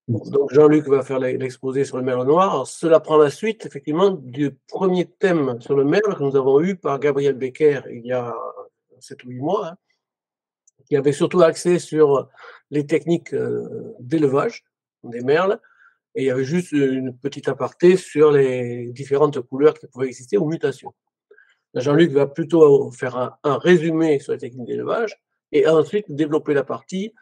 Donc Jean-Luc va faire l'exposé sur le merle noir. Alors, cela prend la suite, effectivement, du premier thème sur le merle que nous avons eu par Gabriel Becker il y a 7 ou 8 mois, hein, qui avait surtout axé sur les techniques d'élevage des merles, et il y avait juste une petite aparté sur les différentes couleurs qui pouvaient exister ou mutations. Jean-Luc va plutôt faire un résumé sur les techniques d'élevage et ensuite développer la partie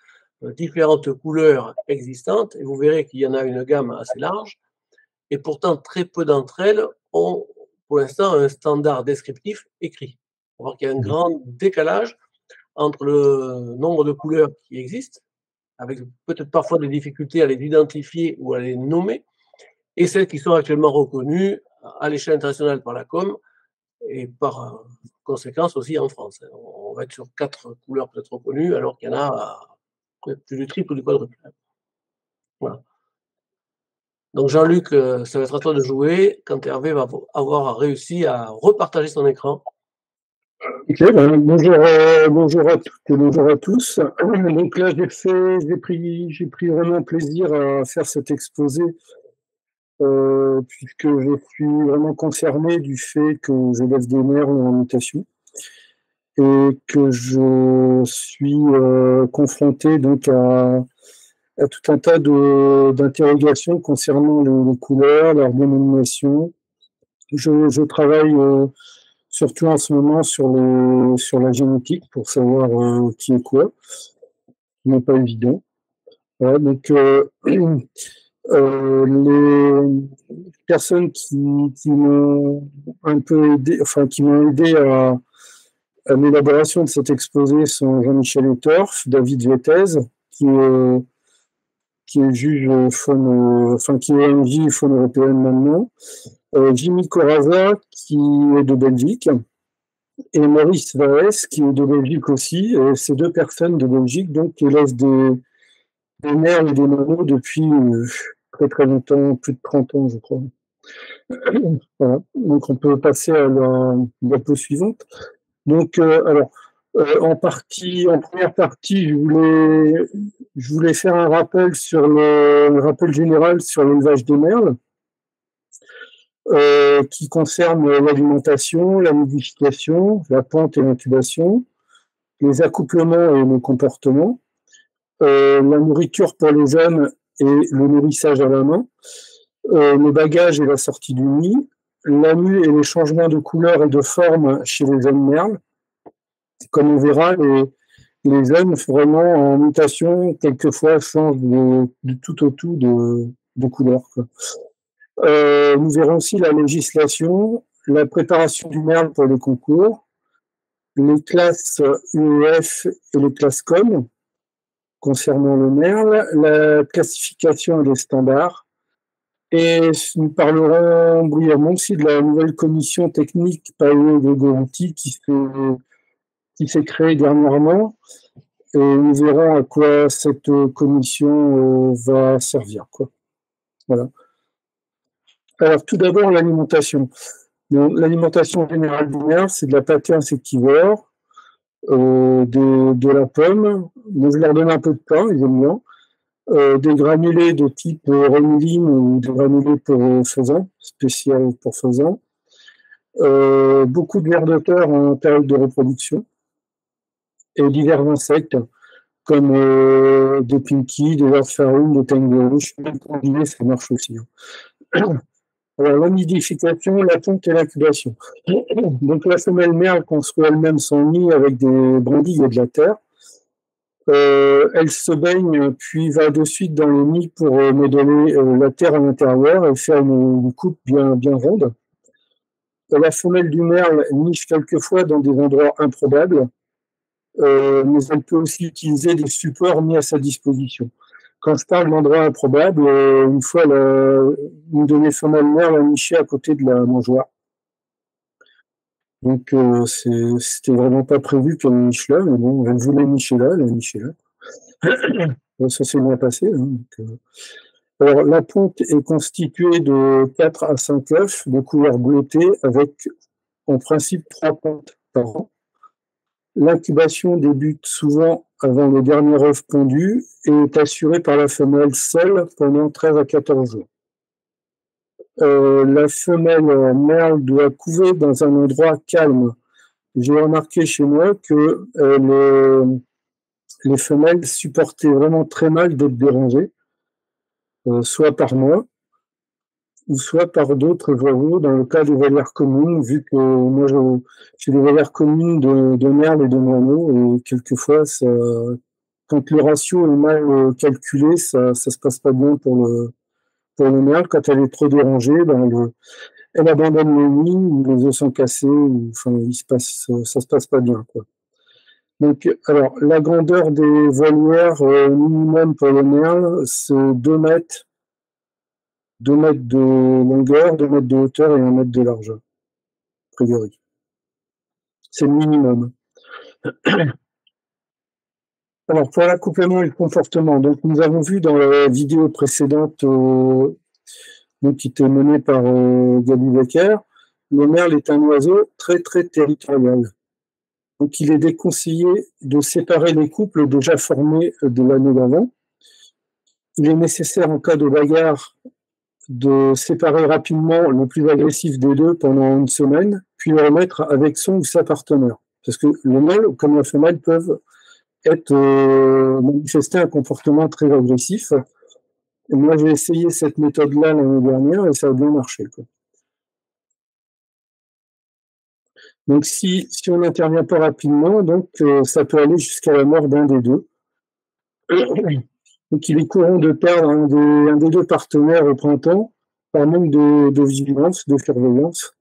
différentes couleurs existantes, et vous verrez qu'il y en a une gamme assez large, et pourtant très peu d'entre elles ont pour l'instant un standard descriptif écrit. On voit qu'il y a un grand décalage entre le nombre de couleurs qui existent, avec peut-être parfois des difficultés à les identifier ou à les nommer, et celles qui sont actuellement reconnues à l'échelle internationale par la com et par conséquence aussi en France. On va être sur 4 couleurs peut-être reconnues, alors qu'il y en a plus du triple ou du quadruple. Voilà. Donc Jean-Luc, ça va être à toi de jouer quand Hervé va avoir réussi à repartager son écran. Ok, bonjour à toutes et bonjour à tous. Donc là, j'ai pris vraiment plaisir à faire cet exposé, puisque je suis vraiment concerné du fait que les élèves des merles ont en mutation et que je suis confronté donc à tout un tas d'interrogations concernant les couleurs, leur dénomination. Je travaille surtout en ce moment sur la génétique pour savoir qui est quoi, ce n'est pas évident. Voilà, donc les personnes qui m'ont un peu aidé, enfin qui m'ont aidé à l'élaboration de cet exposé sont Jean-Michel Etorf, David Vettez, qui est juge qui est MJ faune européenne maintenant, Jimmy Coraza, qui est de Belgique, et Maurice Vaes, qui est de Belgique aussi. Ces deux personnes de Belgique, donc, qui élèvent des merles et des moineaux depuis très très longtemps, plus de 30 ans, je crois. Voilà. Donc, on peut passer à la diapo suivante. Donc, en première partie, je voulais faire un rappel rappel général sur l'élevage des merles, qui concerne l'alimentation, la nidification, la ponte et l'incubation, les accouplements et le comportement, la nourriture pour les jeunes et le nourrissage à la main, le bagage et la sortie du nid, la mue et les changements de couleur et de forme chez les jeunes merles. Comme on verra, les jeunes vraiment en mutation, quelquefois changent de tout au tout de couleur, quoi. Nous verrons aussi la législation, la préparation du merle pour les concours, les classes UEF et les classes COM concernant le merle, la classification et les standards. Et nous parlerons brièvement aussi de la nouvelle commission technique Paléo-Grégory qui s'est créée dernièrement. Et nous verrons à quoi cette commission va servir, quoi. Voilà. Alors, tout d'abord, l'alimentation. L'alimentation générale du merle, c'est de la pâtée insectivore, de la pomme. Donc, je leur donne un peu de pain, ils aiment bien. Des granulés de type rémuline ou des granulés pour faisan, spécial pour faisan. Beaucoup de vers de terre en période de reproduction. Et divers insectes, comme des pinkies, des vers de farine, des tangorouches, même congelés, ça marche aussi. Alors, la nidification, la ponte et l'incubation. Donc, la femelle merle construit elle-même son nid avec des brindilles et de la terre. Elle se baigne, puis va de suite dans le nid pour modeler la terre à l'intérieur et faire une coupe bien ronde. La femelle du merle niche quelquefois dans des endroits improbables, mais elle peut aussi utiliser des supports mis à sa disposition. Quand je parle d'endroits improbables, une fois, une de mes femelles merles a niché à côté de la mangeoire. Donc, c'était vraiment pas prévu qu'elle niche là, mais bon, elle voulait nicher là, elle a niché là. Ça s'est bien passé. Hein, donc, alors, la ponte est constituée de 4 à 5 œufs de couleur bleutée avec, en principe, 3 pontes par an. L'incubation débute souvent avant le dernier œuf pondu et est assurée par la femelle seule pendant 13 à 14 jours. La femelle merle doit couver dans un endroit calme. J'ai remarqué chez moi que les femelles supportaient vraiment très mal d'être dérangées, soit par moi, ou soit par d'autres oiseaux, dans le cas des volières communes, vu que moi j'ai des volières communes de merles et de moineaux, et quelquefois, quand le ratio est mal calculé, ça se passe pas bien pour le merle. Quand elle est trop dérangée, elle abandonne le nid, ou les œufs sont cassés, ou, enfin, ça se passe pas bien, quoi. Donc, alors, la grandeur des volières minimum pour le merle, c'est 2 mètres, 2 mètres de longueur, 2 mètres de hauteur et 1 mètre de largeur, a priori. C'est le minimum. Alors, pour l'accouplement et le comportement, donc nous avons vu dans la vidéo précédente qui était menée par Gaby Becker, le merle est un oiseau très, très territorial. Donc, il est déconseillé de séparer les couples déjà formés de l'année d'avant. Il est nécessaire, en cas de bagarre, de séparer rapidement le plus agressif des deux pendant une semaine, puis le remettre avec son ou sa partenaire. Parce que le mâle, comme la femelle, peuvent manifester un comportement très agressif. Et moi, j'ai essayé cette méthode-là l'année dernière et ça a bien marché, quoi. Donc, si on n'intervient pas rapidement, ça peut aller jusqu'à la mort d'un des deux. Donc, il est courant de perdre un des deux partenaires au printemps par manque de vigilance, de surveillance,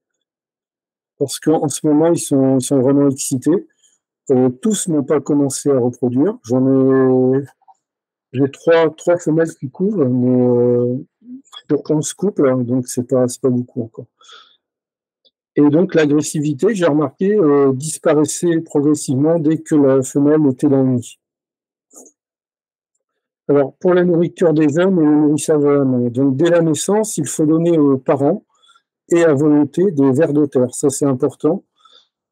parce qu'en ce moment, ils sont vraiment excités. Tous n'ont pas commencé à reproduire. J'ai trois femelles qui couvrent, mais sur 11 couples, hein, donc c'est pas beaucoup encore. Et donc l'agressivité, j'ai remarqué, disparaissait progressivement dès que la femelle était dans le nid. Alors, pour la nourriture des hommes et le nourrissage à la main, donc dès la naissance, il faut donner aux parents et à volonté des vers de terre. Ça, c'est important,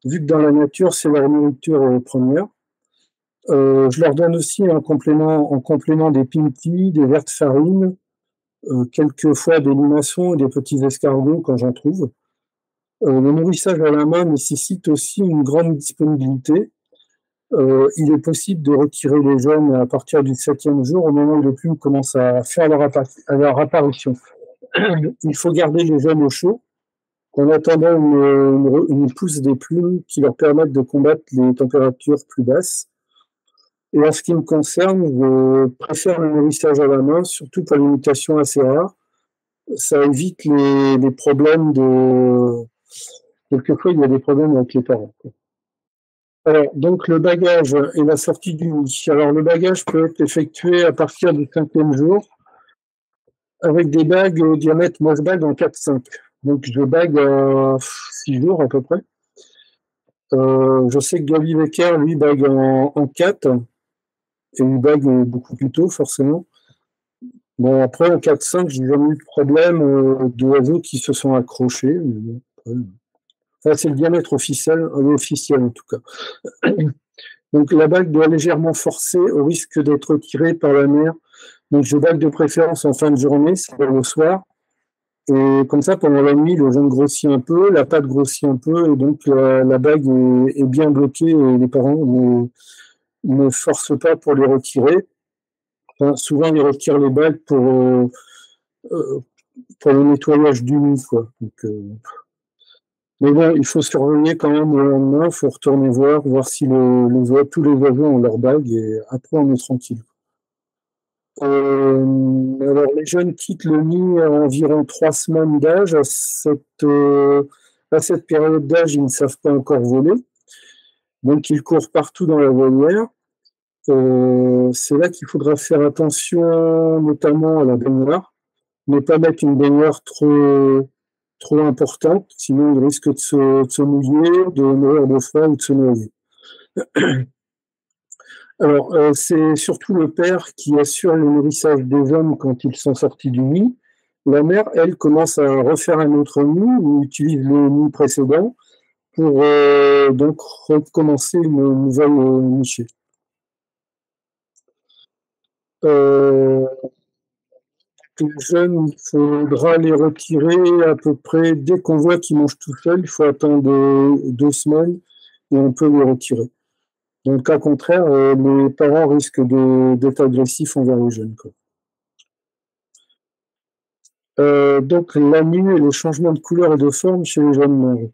vu que dans la nature, c'est leur nourriture première. Je leur donne aussi en complément des pintis, des vers de farine, quelquefois des limaçons et des petits escargots quand j'en trouve. Le nourrissage à la main nécessite aussi une grande disponibilité. Il est possible de retirer les jeunes à partir du 7e jour, au moment où les plumes commencent à faire leur apparition. Il faut garder les jeunes au chaud en attendant une pousse des plumes qui leur permettent de combattre les températures plus basses. Et en ce qui me concerne, je préfère le nourrissage à la main, surtout pour les mutations assez rares. Ça évite les problèmes de... Quelquefois, il y a des problèmes avec les parents, quoi. Alors, donc, le bagage et la sortie du nid. Alors, le bagage peut être effectué à partir du 5e jour avec des bagues au diamètre, moi je bague en 4-5. Donc, je bague à 6 jours à peu près. Je sais que Gaby Becker, lui, bague en 4 et il bague beaucoup plus tôt, forcément. Bon, après, en 4-5, j'ai jamais eu de problème d'oiseaux qui se sont accrochés. Enfin, c'est le diamètre officiel en tout cas. Donc, la bague doit légèrement forcer au risque d'être tirée par la mère. Donc, je bague de préférence en fin de journée, c'est-à-dire le soir. Et comme ça, pendant la nuit, le jeune grossit un peu, la patte grossit un peu, et donc la bague est bien bloquée et les parents ne forcent pas pour les retirer. Enfin, souvent, ils retirent les bagues pour le nettoyage du nid, quoi. Donc, mais bon, il faut surveiller quand même le lendemain, il faut retourner voir si tous les oiseaux ont leur bague, et après, on est tranquille. Alors, les jeunes quittent le nid à environ 3 semaines d'âge. À cette période d'âge, ils ne savent pas encore voler. Donc, ils courent partout dans la volière. C'est là qu'il faudra faire attention, notamment à la baignoire. Ne pas mettre une baignoire trop importante, sinon ils risquent de se mouiller, de mourir de froid ou de se noyer. Alors, c'est surtout le père qui assure le nourrissage des hommes quand ils sont sortis du nid. La mère, elle, commence à refaire un autre nid ou utilise le nid précédent pour donc recommencer une nouvelle nichée. Euh, les jeunes, il faudra les retirer à peu près dès qu'on voit qu'ils mangent tout seuls. Il faut attendre 2 semaines et on peut les retirer. Dans le cas contraire, les parents risquent d'être agressifs envers les jeunes, quoi. Donc la nuit et le changement de couleur et de forme chez les jeunes mâles.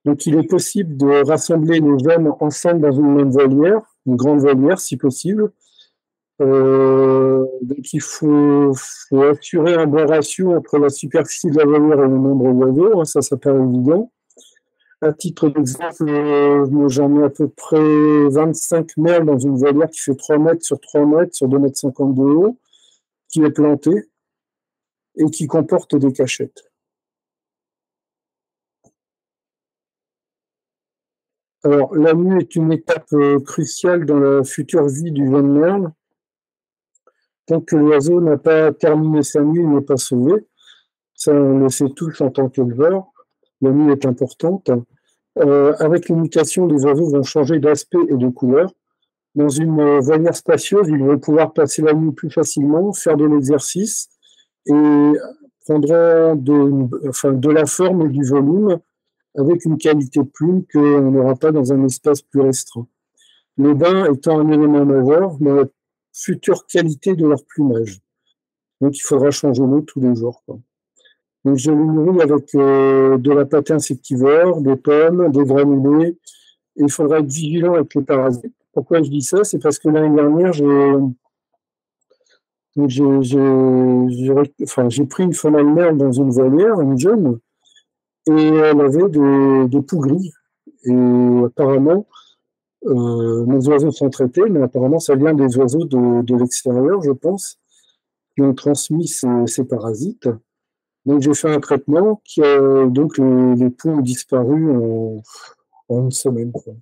Donc il est possible de rassembler les jeunes ensemble dans une même volière, une grande volière si possible. Donc il faut assurer un bon ratio entre la superficie de la volière et le nombre d'oiseaux, hein, ça paraît évident. À titre d'exemple, j'en ai à peu près 25 merles dans une volière qui fait 3 mètres sur 3 mètres sur 2,50 m de haut, qui est plantée et qui comporte des cachettes. Alors, la nuit est une étape cruciale dans la future vie du jeune merle. Tant que l'oiseau n'a pas terminé sa nuit, il n'est pas sauvé. Ça, on le sait tous en tant qu'éleveur. La nuit est importante. Avec les mutations, les oiseaux vont changer d'aspect et de couleur. Dans une volière spacieuse, ils vont pouvoir passer la nuit plus facilement, faire de l'exercice et prendront de la forme et du volume avec une qualité de plume qu'on n'aura pas dans un espace plus restreint. Le bain étant un élément majeur dans la future qualité de leur plumage. Donc il faudra changer l'eau tous les jours, quoi. Donc je les nourris avec de la pâte insectivore, des pommes, des granulés. Et il faudra être vigilant avec les parasites. Pourquoi je dis ça? C'est parce que l'année dernière, j'ai pris une femelle merle dans une volière, une jeune, et elle avait des poux gris. Et apparemment, mes oiseaux sont traités, mais apparemment, ça vient des oiseaux de l'extérieur, je pense, qui ont transmis ces parasites. Donc, j'ai fait un traitement qui a donc les poux ont disparu en une semaine, quoi.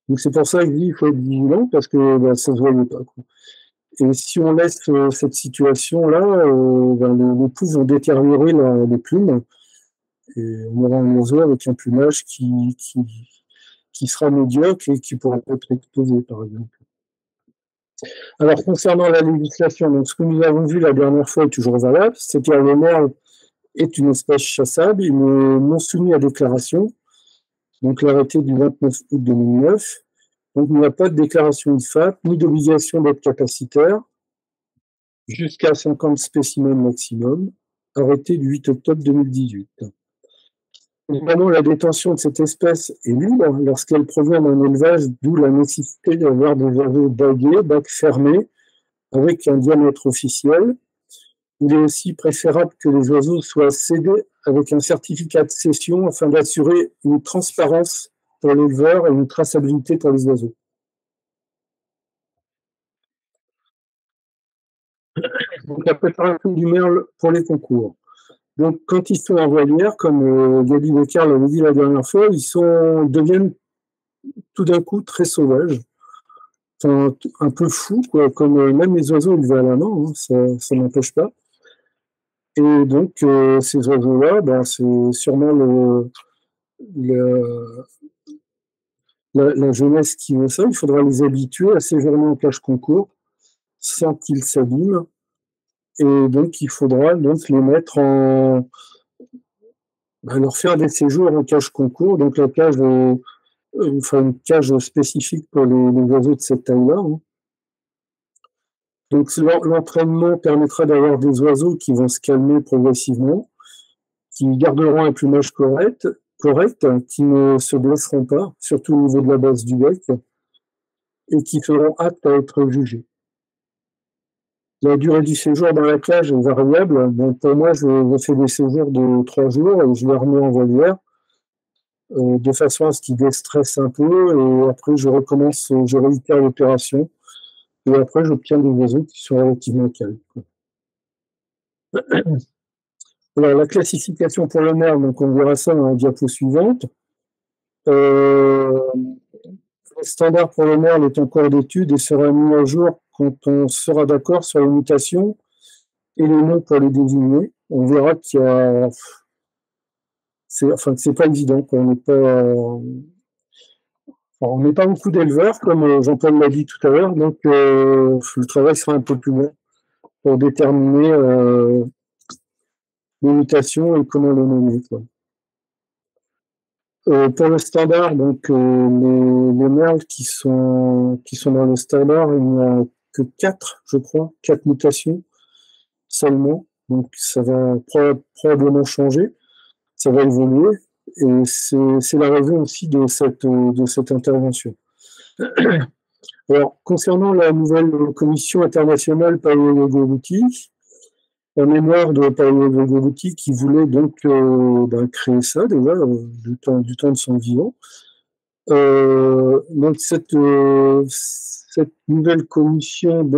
Donc, c'est pour ça que je dis qu'il faut être vigilant parce que ça ne se voyait pas, quoi. Et si on laisse cette situation-là, les poux vont détériorer les plumes et on aura un oiseau avec un plumage qui sera médiocre et qui pourra être exposé, par exemple. Alors, concernant la législation, donc, ce que nous avons vu la dernière fois est toujours valable, c'est que le merle est une espèce chassable, il est non soumis à déclaration, donc l'arrêté du 29 août 2009. Donc, il n'y a pas de déclaration IFAP, ni d'obligation d'être capacitaire, jusqu'à 50 spécimens maximum, arrêté du 8 octobre 2018. Évidemment, la détention de cette espèce est libre lorsqu'elle provient d'un élevage, d'où la nécessité d'avoir des oiseaux bagués, bacs fermés, avec un diamètre officiel. Il est aussi préférable que les oiseaux soient cédés avec un certificat de cession afin d'assurer une transparence pour l'éleveur et une traçabilité pour les oiseaux. Donc, la préparation du merle pour les concours. Donc, quand ils sont en volière, comme Gabi Becker l'avait dit la dernière fois, deviennent tout d'un coup très sauvages, enfin, un peu fous, quoi, comme même les oiseaux élevés à la main, hein, ça n'empêche pas. Et donc, ces oiseaux-là, c'est sûrement la jeunesse qui veut ça. Il faudra les habituer à séjourner en cage concours sans qu'ils s'abîment. Et donc, il faudra donc les mettre leur faire des séjours en cage concours. Donc, la cage, une cage spécifique pour les oiseaux de cette taille-là, hein. Donc, l'entraînement permettra d'avoir des oiseaux qui vont se calmer progressivement, qui garderont un plumage correct, qui ne se blesseront pas, surtout au niveau de la base du bec, et qui seront aptes à être jugés. La durée du séjour dans la cage est variable. Donc, pour moi, je fais des séjours de 3 jours et je les remets en volière de façon à ce qu'ils déstressent un peu. Et après, je réitère l'opération. Et après, j'obtiens des oiseaux qui sont relativement calmes. Alors, la classification pour le merle, donc on verra ça dans la diapo suivante. Le standard pour le merle est en cours d'étude et sera mis à jour quand on sera d'accord sur les mutations et les noms pour les désigner. On verra qu'il y a... c'est pas évident, quoi. On n'est pas... Alors, on n'est pas beaucoup d'éleveurs, comme Jean-Paul l'a dit tout à l'heure, donc le travail sera un peu plus long pour déterminer les mutations et comment les nommer, quoi. Pour le standard, donc les merles qui sont dans le standard, il n'y a que 4, je crois, 4 mutations seulement. Donc ça va probablement changer, ça va évoluer, et c'est la raison aussi de cette intervention. Alors, concernant la nouvelle commission internationale paléoévolutique, en mémoire de Paolo Gogolutti qui voulait donc créer ça déjà du temps de son vivant. Donc cette nouvelle commission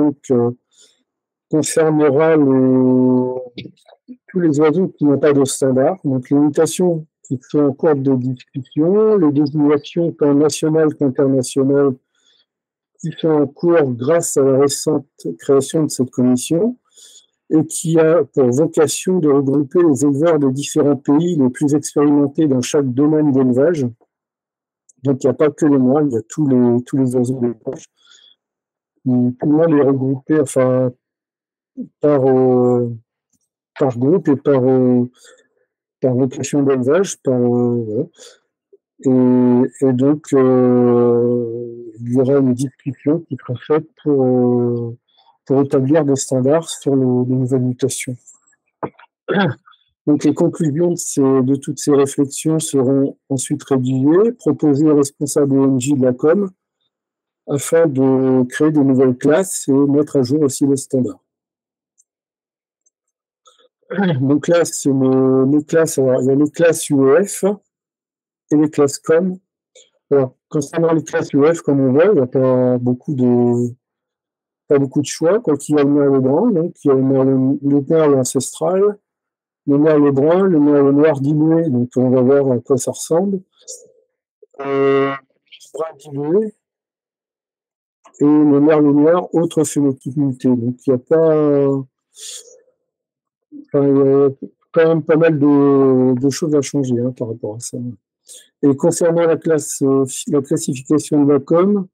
concernera tous les oiseaux qui n'ont pas de standard, donc les mutations qui sont en cours de discussion, les désignations tant nationales qu'internationales qui sont en cours grâce à la récente création de cette commission, et qui a pour vocation de regrouper les éleveurs de différents pays les plus expérimentés dans chaque domaine d'élevage. Donc il n'y a pas que les moines, il y a tous les oiseaux d'élevage. Tout le monde est regroupé par groupe et par vocation d'élevage. Voilà. Et donc il y aura une discussion qui sera faite pour établir des standards sur les nouvelles mutations. Donc les conclusions de toutes ces réflexions seront ensuite rédigées, proposées aux responsables ONG de la com, afin de créer de nouvelles classes et mettre à jour aussi les standards. Donc là, c'est les classes. Alors, il y a les classes UEF et les classes com. Alors, concernant les classes UEF, comme on voit, il n'y a pas beaucoup de choix. Quoi qu'il y a le merle brun, donc il y a le merle ancestral, le merle brun, le merle noir dilué, donc on va voir à quoi ça ressemble. Brun dilué et le merle noir, autre phénotype muté. Donc il y a quand même pas mal de choses à changer par rapport à ça. Et concernant la classification de la com,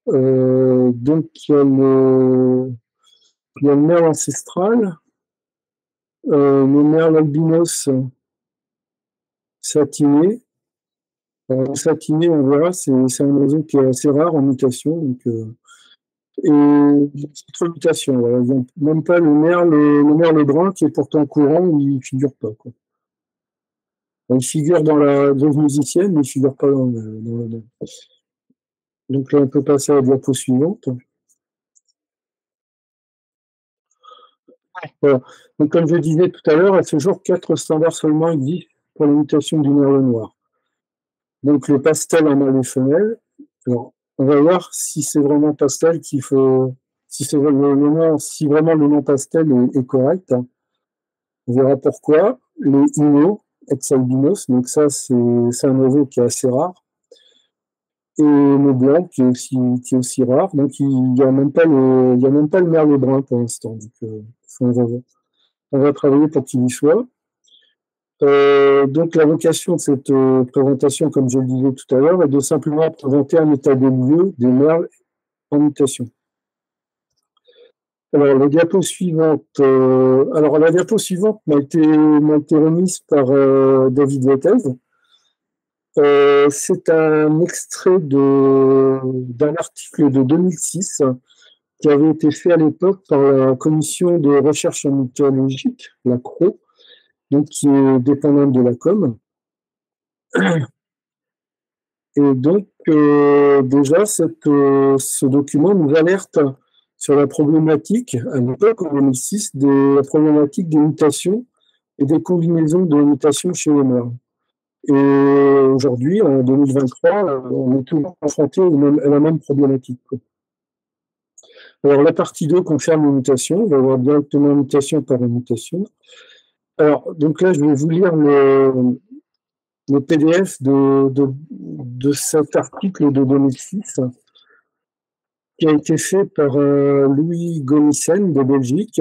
donc il y a le merle ancestral, le merle albinos satiné. Le satiné, on verra, c'est un oiseau qui est assez rare en mutation. Donc, et autre mutation, voilà. Donc, même pas le merle brun qui est pourtant courant, il ne figure pas, quoi. Il figure dans la grève musicienne, mais il ne figure pas dans le. Donc là, on peut passer à la diapo suivante. Voilà. Donc, comme je disais tout à l'heure, à ce jour, 4 standards seulement existent pour la mutation du merle noir. Donc, le pastel en mâle et femelle. Alors, on va voir si c'est vraiment pastel qu'il faut. Si vraiment le nom pastel est correct. On verra pourquoi. Les Ino, ex-albinos, donc ça, c'est un oiseau qui est assez rare. Et le blanc, qui est aussi rare. Donc, il n'y a même pas le merle brun pour l'instant. Donc, on va travailler pour qu'il y soit. Donc, la vocation de cette présentation, comme je le disais tout à l'heure, est de simplement présenter un état des lieux des merles en mutation. Alors, la diapo suivante, la diapo suivante m'a été remise par David Vettez. C'est un extrait d'un article de 2006 qui avait été fait à l'époque par la commission de recherche en mythologique, la CRO, donc qui est dépendante de la com. Et donc, déjà, ce document nous alerte sur la problématique, à l'époque, en 2006, la problématique des mutations et des combinaisons de mutations chez les merles. Et aujourd'hui, en 2023, on est toujours confronté à la même problématique. Alors, la partie 2 concerne les mutations. On va voir directement mutation par mutation. Alors, donc là, je vais vous lire le PDF de cet article de 2006 qui a été fait par Louis Gonissen de Belgique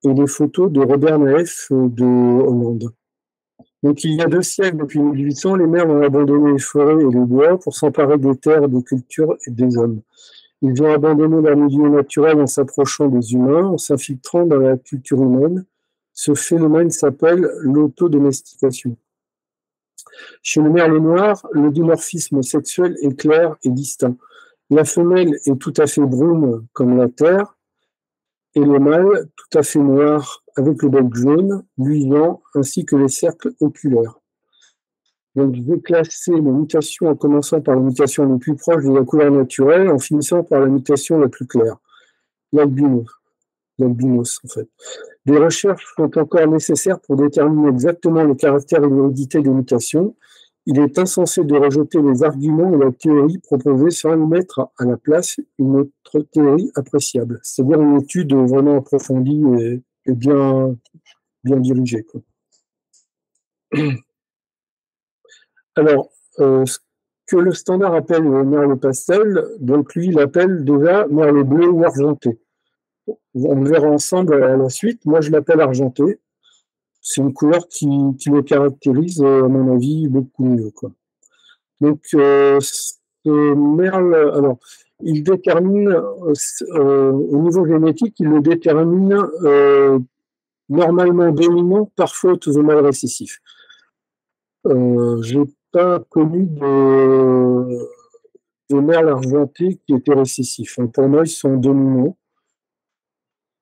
et les photos de Robert Naef de Hollande. Donc, il y a 2 siècles, depuis 1800, les Merles ont abandonné les forêts et les bois pour s'emparer des terres, des cultures et des hommes. Ils ont abandonné leur milieu naturel en s'approchant des humains, en s'infiltrant dans la culture humaine. Ce phénomène s'appelle l'autodomestication. Chez le merle noir, le dimorphisme sexuel est clair et distinct. La femelle est tout à fait brune comme la terre, et le mâle tout à fait noir avec le bec jaune, luisant, ainsi que les cercles oculaires. Donc, je vais classer les mutations en commençant par la mutation la plus proche de la couleur naturelle, en finissant par la mutation la plus claire, l'albinos en fait. Des recherches sont encore nécessaires pour déterminer exactement le caractère et l'hérédité des mutations. Il est insensé de rejeter les arguments et la théorie proposée sans y mettre à la place une autre théorie appréciable, c'est-à-dire une étude vraiment approfondie et bien dirigée, quoi. Alors, ce que le standard appelle le merle pastel, donc lui, il appelle déjà merle bleu ou argenté. On le verra ensemble à la suite. Moi, je l'appelle argenté. C'est une couleur qui le caractérise, à mon avis, beaucoup mieux, quoi. Donc, ce merle, alors, il détermine, au niveau génétique, il le détermine normalement dominant, parfois autosomal récessif. J'ai pas connu de merle argenté qui était récessif. Pour moi, ils sont dominants.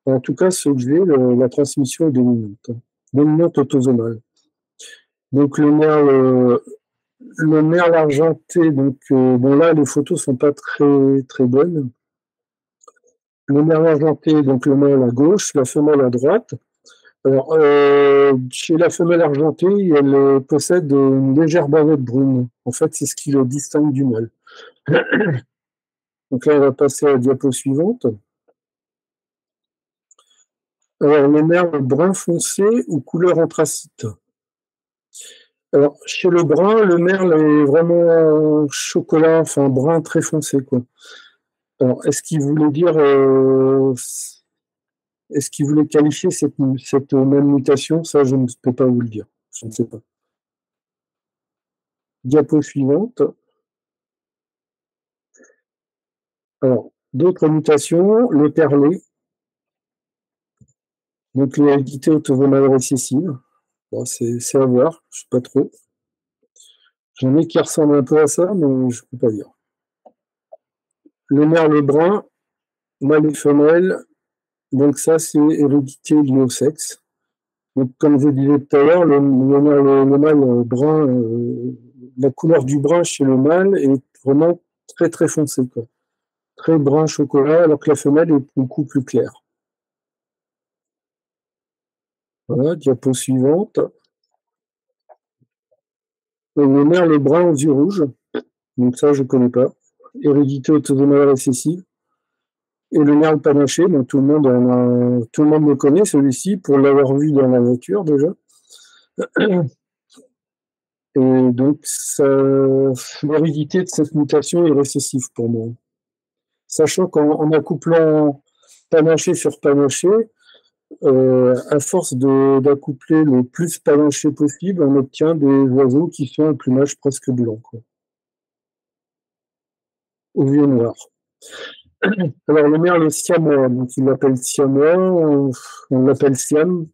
En tout cas, ceux que j'ai, la transmission est dominante autosomale. Donc, le merle argenté, donc, bon, là, les photos sont pas très, très bonnes. Le merle argenté, donc le mâle à gauche, la femelle à droite. Alors, chez la femelle argentée, elle possède une légère bavette brune. En fait, c'est ce qui le distingue du mâle. Donc là, on va passer à la diapo suivante. Alors, le merle brun foncé ou couleur anthracite. Alors, chez le brun, le merle est vraiment chocolat, enfin brun très foncé, quoi. Alors, est-ce qu'il voulait dire, est-ce qu'il voulait qualifier cette même mutation? Ça, je ne peux pas vous le dire. Je ne sais pas. Diapo suivante. Alors, d'autres mutations, le perlé, donc l'hérédité autosomale récessive. Bon, c'est à voir, je ne sais pas trop. J'en ai qui ressemblent un peu à ça, mais je ne peux pas dire. Le merle brun, mâle et femelle, donc ça, c'est hérédité liée au sexe. Donc, comme je disais tout à l'heure, le mâle brun, la couleur du brun chez le mâle est vraiment très très foncée, quoi. Très brun chocolat, alors que la femelle est beaucoup plus claire. Voilà, diapo suivante. Le merle brun aux yeux rouges, donc ça je ne connais pas. Hérédité autosomale récessive. Et le merle panaché, donc tout le monde le connaît celui-ci pour l'avoir vu dans la nature déjà. Et donc, l'hérédité de cette mutation est récessive pour moi. Sachant qu'en accouplant panaché sur panaché, à force d'accoupler le plus panaché possible, on obtient des oiseaux qui sont un plumage presque blanc, quoi. Aux yeux noirs. Alors, le merle siamois, donc il l'appelle siamois, on l'appelle siam,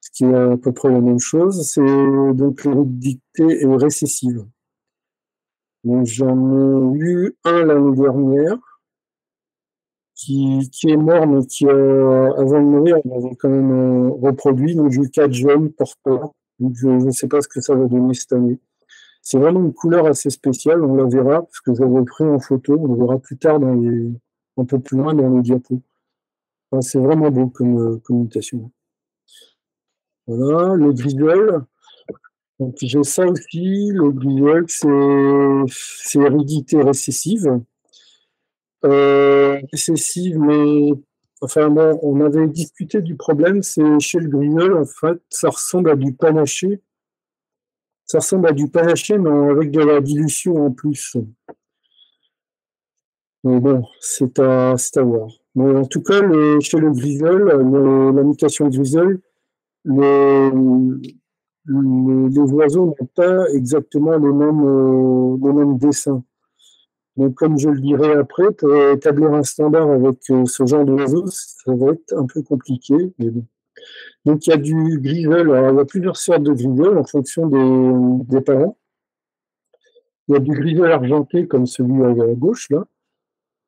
ce qui est à peu près la même chose. C'est donc l'hérédité est récessive. Donc, j'en ai eu un l'année dernière qui est mort, mais qui, avant de mourir, il avait quand même reproduit. Donc, j'ai eu 4 jeunes porteurs. Donc, je ne sais pas ce que ça va donner cette année. C'est vraiment une couleur assez spéciale, on la verra, parce que j'avais pris en photo, on le verra plus tard un peu plus loin dans les diapos. Enfin, c'est vraiment beau comme mutation. Voilà, le grisole. Donc, j'ai ça aussi, le grisole, c'est hérédité récessive. Récessive, mais enfin bon, on avait discuté du problème, c'est chez le grisole, en fait, ça ressemble à du panaché. Ça ressemble à du panaché, mais avec de la dilution en plus. Mais bon, c'est à voir. Mais en tout cas, chez le grisole, la mutation grisole, le les oiseaux n'ont pas exactement les mêmes dessins. Donc, comme je le dirai après, pour établir un standard avec ce genre d'oiseaux, ça va être un peu compliqué. Mais bon. Donc, il y a du grisel. Alors, il y a plusieurs sortes de grisel en fonction des parents. Il y a du grisel argenté, comme celui à la gauche, là.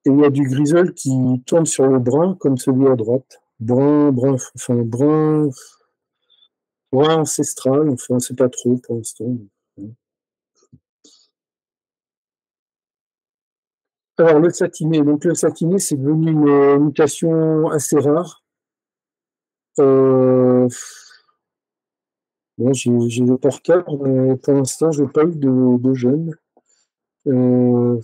Et il y a du grisel qui tourne sur le brun, comme celui à droite. Brun ancestral. Enfin, c'est pas trop pour l'instant. Alors, le satiné. Donc, le satiné, c'est devenu une mutation assez rare. Bon, j'ai des porteurs, mais pour l'instant, je n'ai pas eu de jeunes. Non.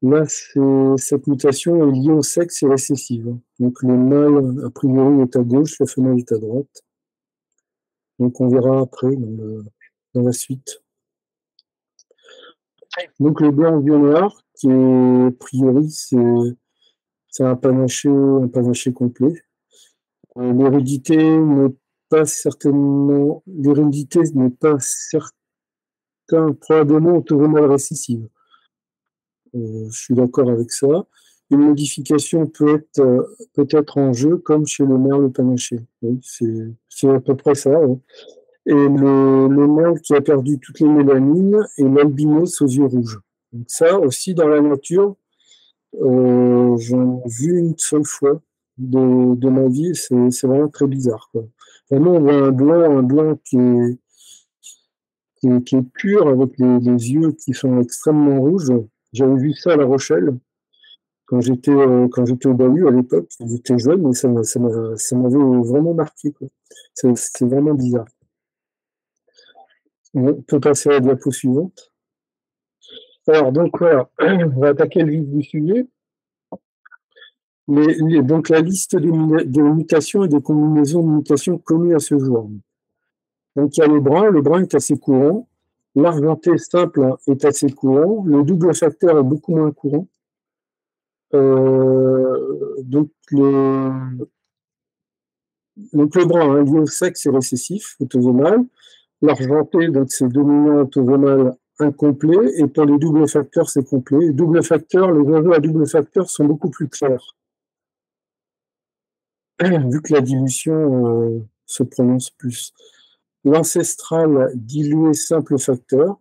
Là, cette mutation est liée au sexe et récessive. Donc, le mâle, a priori, est à gauche, la femelle est à droite. Donc, on verra après dans la suite. Donc, le blanc vieux noir, qui est, a priori, c'est un panaché complet. L'hérédité n'est pas certainement, l'hérédité n'est pas certain, probablement autosomale récessive. Je suis d'accord avec ça. Une modification peut être en jeu, comme chez le merle panaché. Oui, c'est à peu près ça. Oui. Et le merle qui a perdu toutes les mélanines et l'albinos aux yeux rouges. Donc ça aussi, dans la nature, j'en ai vu une seule fois de ma vie. C'est vraiment très bizarre, quoi. Vraiment, on voit un blanc qui est pur, avec les yeux qui sont extrêmement rouges. J'avais vu ça à La Rochelle quand j'étais au Bahut à l'époque. J'étais jeune, mais ça m'avait vraiment marqué, quoi. C'est vraiment bizarre. On peut passer à la diapo suivante. Alors, donc voilà, on va attaquer le vif du sujet. Donc la liste des mutations et des combinaisons de mutations connues à ce jour. Donc il y a le brun est assez courant, l'argenté simple est assez courant, le double facteur est beaucoup moins courant. Donc le brun, hein, lié au sexe, est récessif, autosomal. L'argenté, donc c'est dominant autosomal incomplet, et pour les doubles facteurs, c'est complet. Les doubles facteurs, les oiseaux à double facteur sont beaucoup plus clairs, vu que la dilution se prononce plus. L'ancestral dilué simple facteur.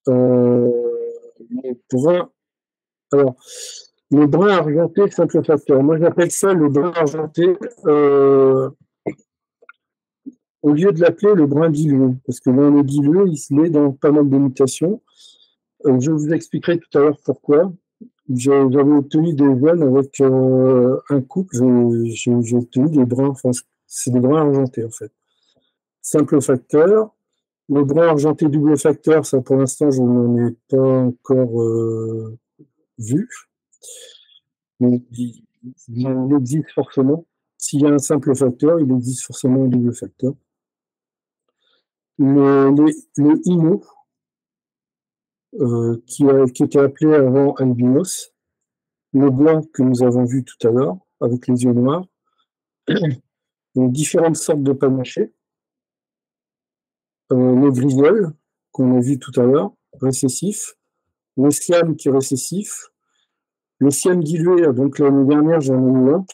Les bruns, alors, le brun argenté simple facteur. Moi, j'appelle ça le brun argenté, au lieu de l'appeler le brun dilué, parce que dans le dilué, il se met dans pas mal de mutations. Je vous expliquerai tout à l'heure pourquoi. J'avais obtenu des jeunes avec un couple, j'ai obtenu des bruns, enfin, c'est des bruns argentés en fait. Simple facteur. Le brun argenté double facteur, ça pour l'instant, je n'en ai pas encore vu. Mais il existe forcément. S'il y a un simple facteur, il existe forcément un double facteur. Le Ino, qui était appelé avant albinos, le blanc que nous avons vu tout à l'heure, avec les yeux noirs, donc différentes sortes de panachés, le grisole, qu'on a vu tout à l'heure, récessif, le siam qui est récessif, le siam dilué, donc l'année dernière j'en ai eu un.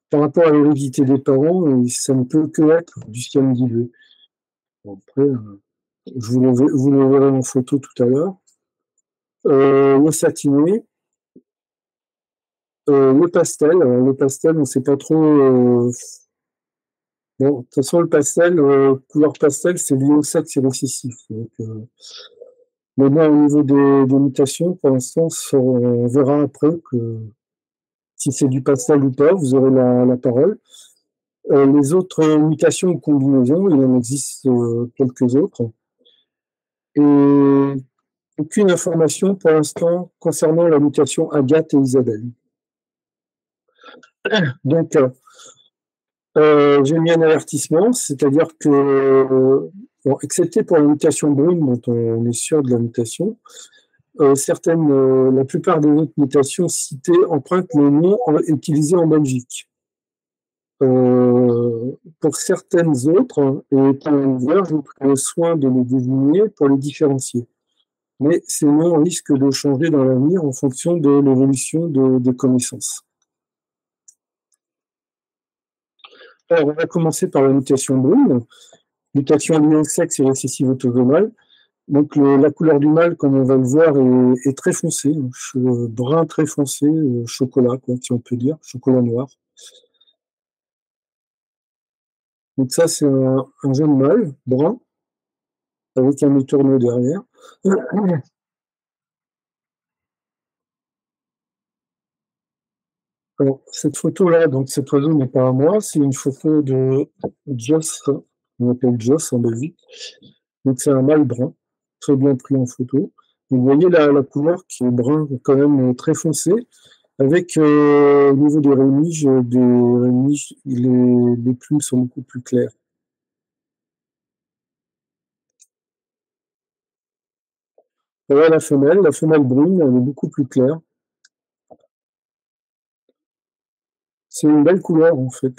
Par rapport à l'hérédité des parents, ça ne peut que être du siam dilué. Après, vous le verrez en photo tout à l'heure. Le satiné, le pastel. Alors, le pastel, on ne sait pas trop. Bon, de toute façon, le pastel, couleur pastel, c'est lié au sexe et récessif. Donc, mais bon, au niveau des mutations, pour l'instant, on verra après que si c'est du pastel ou pas, vous aurez la parole. Les autres mutations ou combinaisons, il en existe quelques autres. Et aucune information pour l'instant concernant la mutation Agathe et Isabelle. Donc, j'ai mis un avertissement, c'est-à-dire que, bon, excepté pour la mutation brune, dont on est sûr de la mutation, la plupart des autres mutations citées empruntent le nom utilisé en Belgique. Pour certaines autres, et étant ouvert, je prends soin de les désigner pour les différencier. Mais ces noms risquent de changer dans l'avenir en fonction de l'évolution des connaissances. Alors, on va commencer par la mutation brune, mutation liée sexe et récessive autosomale. Donc, la couleur du mâle, comme on va le voir, est très foncée, brun très foncé, chocolat, quoi, si on peut dire, chocolat noir. Donc ça, c'est un jeune mâle, brun, avec un étourneau derrière. Alors, cette photo-là, donc cet oiseau n'est pas à moi, c'est une photo de Joss, on appelle Joss en Belgique. Donc c'est un mâle brun, très bien pris en photo. Vous voyez la couleur qui est brun, quand même très foncé, avec au niveau des rémiges, les plumes sont beaucoup plus claires. Voilà la femelle brune, elle est beaucoup plus claire. C'est une belle couleur en fait.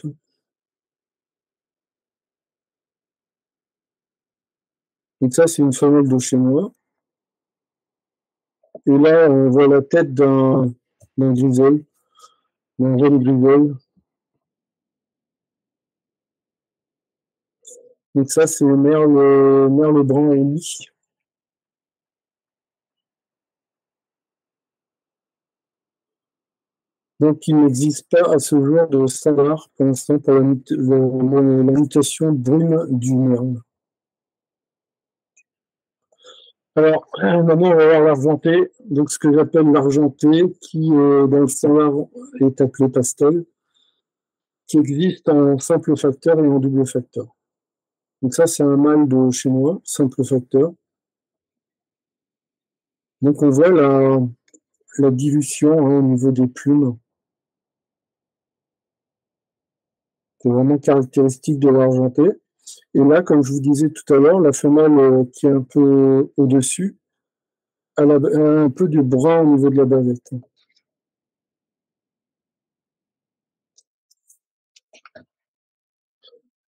Donc ça, c'est une femelle de chez moi. Et là, on voit la tête d'un grisole, d'un jeune grisole. Donc ça, c'est merle brun et lit. Donc il n'existe pas à ce jour de standard pour l'instant pour la mutation brune du merle. Alors, maintenant, on va voir l'argenté. Donc, ce que j'appelle l'argenté, qui, dans le standard, est appelé pastel, qui existe en simple facteur et en double facteur. Donc, ça, c'est un mâle de chez moi, simple facteur. Donc, on voit la dilution au niveau des plumes. C'est vraiment caractéristique de l'argenté. Et là, comme je vous disais tout à l'heure, la femelle qui est un peu au-dessus, elle a un peu de brun au niveau de la bavette.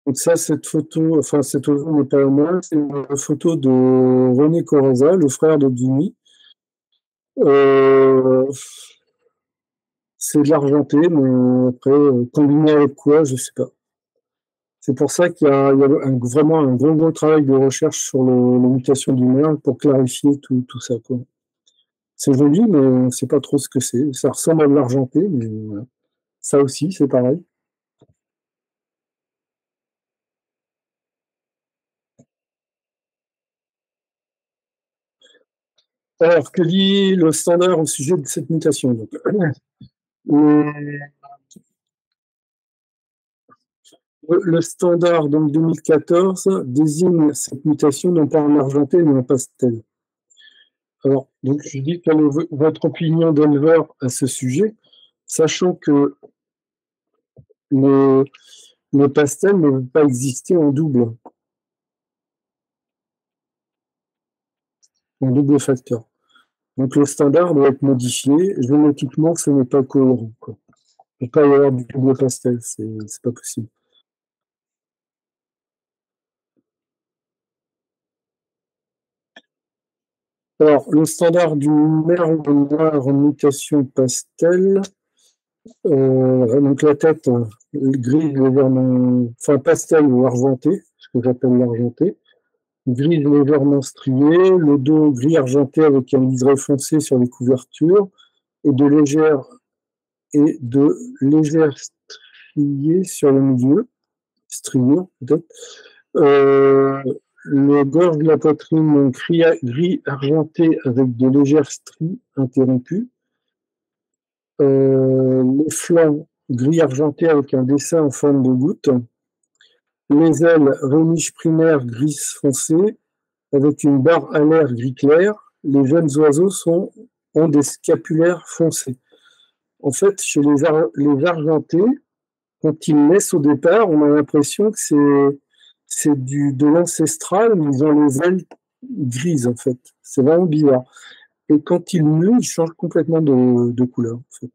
Donc ça, cette photo n'est pas à moi, c'est une photo de René Coraza, le frère de Guigny. C'est de l'argenté, mais après, combiné avec quoi, je ne sais pas. C'est pour ça qu'il y a vraiment un gros travail de recherche sur les mutations du merle pour clarifier tout ça, quoi. C'est joli, mais on ne sait pas trop ce que c'est. Ça ressemble à de l'argenté, mais voilà. Ça aussi, c'est pareil. Alors, que dit le standard au sujet de cette mutation? Donc, le standard, donc 2014, désigne cette mutation non pas en argenté, mais en pastel. Alors, donc, je dis quelle est votre opinion d'éleveur à ce sujet, sachant que le, le pastel ne peut pas exister en double facteur. Donc, le standard doit être modifié. Génétiquement, ce n'est pas cohérent, quoi. Il ne peut pas y avoir du double pastel, c'est pas possible. Alors, le standard du merle noir en mutation pastel, donc la tête grise légèrement, enfin pastel ou argenté, ce que j'appelle l'argenté, grise légèrement striée, le dos gris argenté avec un liseré foncé sur les couvertures et de légères striées sur le milieu, striures peut-être. Le gorge de la poitrine gris argenté avec de légères stries interrompues. Les flancs gris argenté avec un dessin en forme de goutte. Les ailes rémiges primaires gris foncé avec une barre alaire gris clair. Les jeunes oiseaux ont des scapulaires foncés. En fait, chez les argentés, quand ils naissent au départ, on a l'impression que c'est de l'ancestral, mais ils ont les ailes grises, en fait. C'est vraiment bizarre. Et quand ils muent, ils changent complètement de couleur, en fait.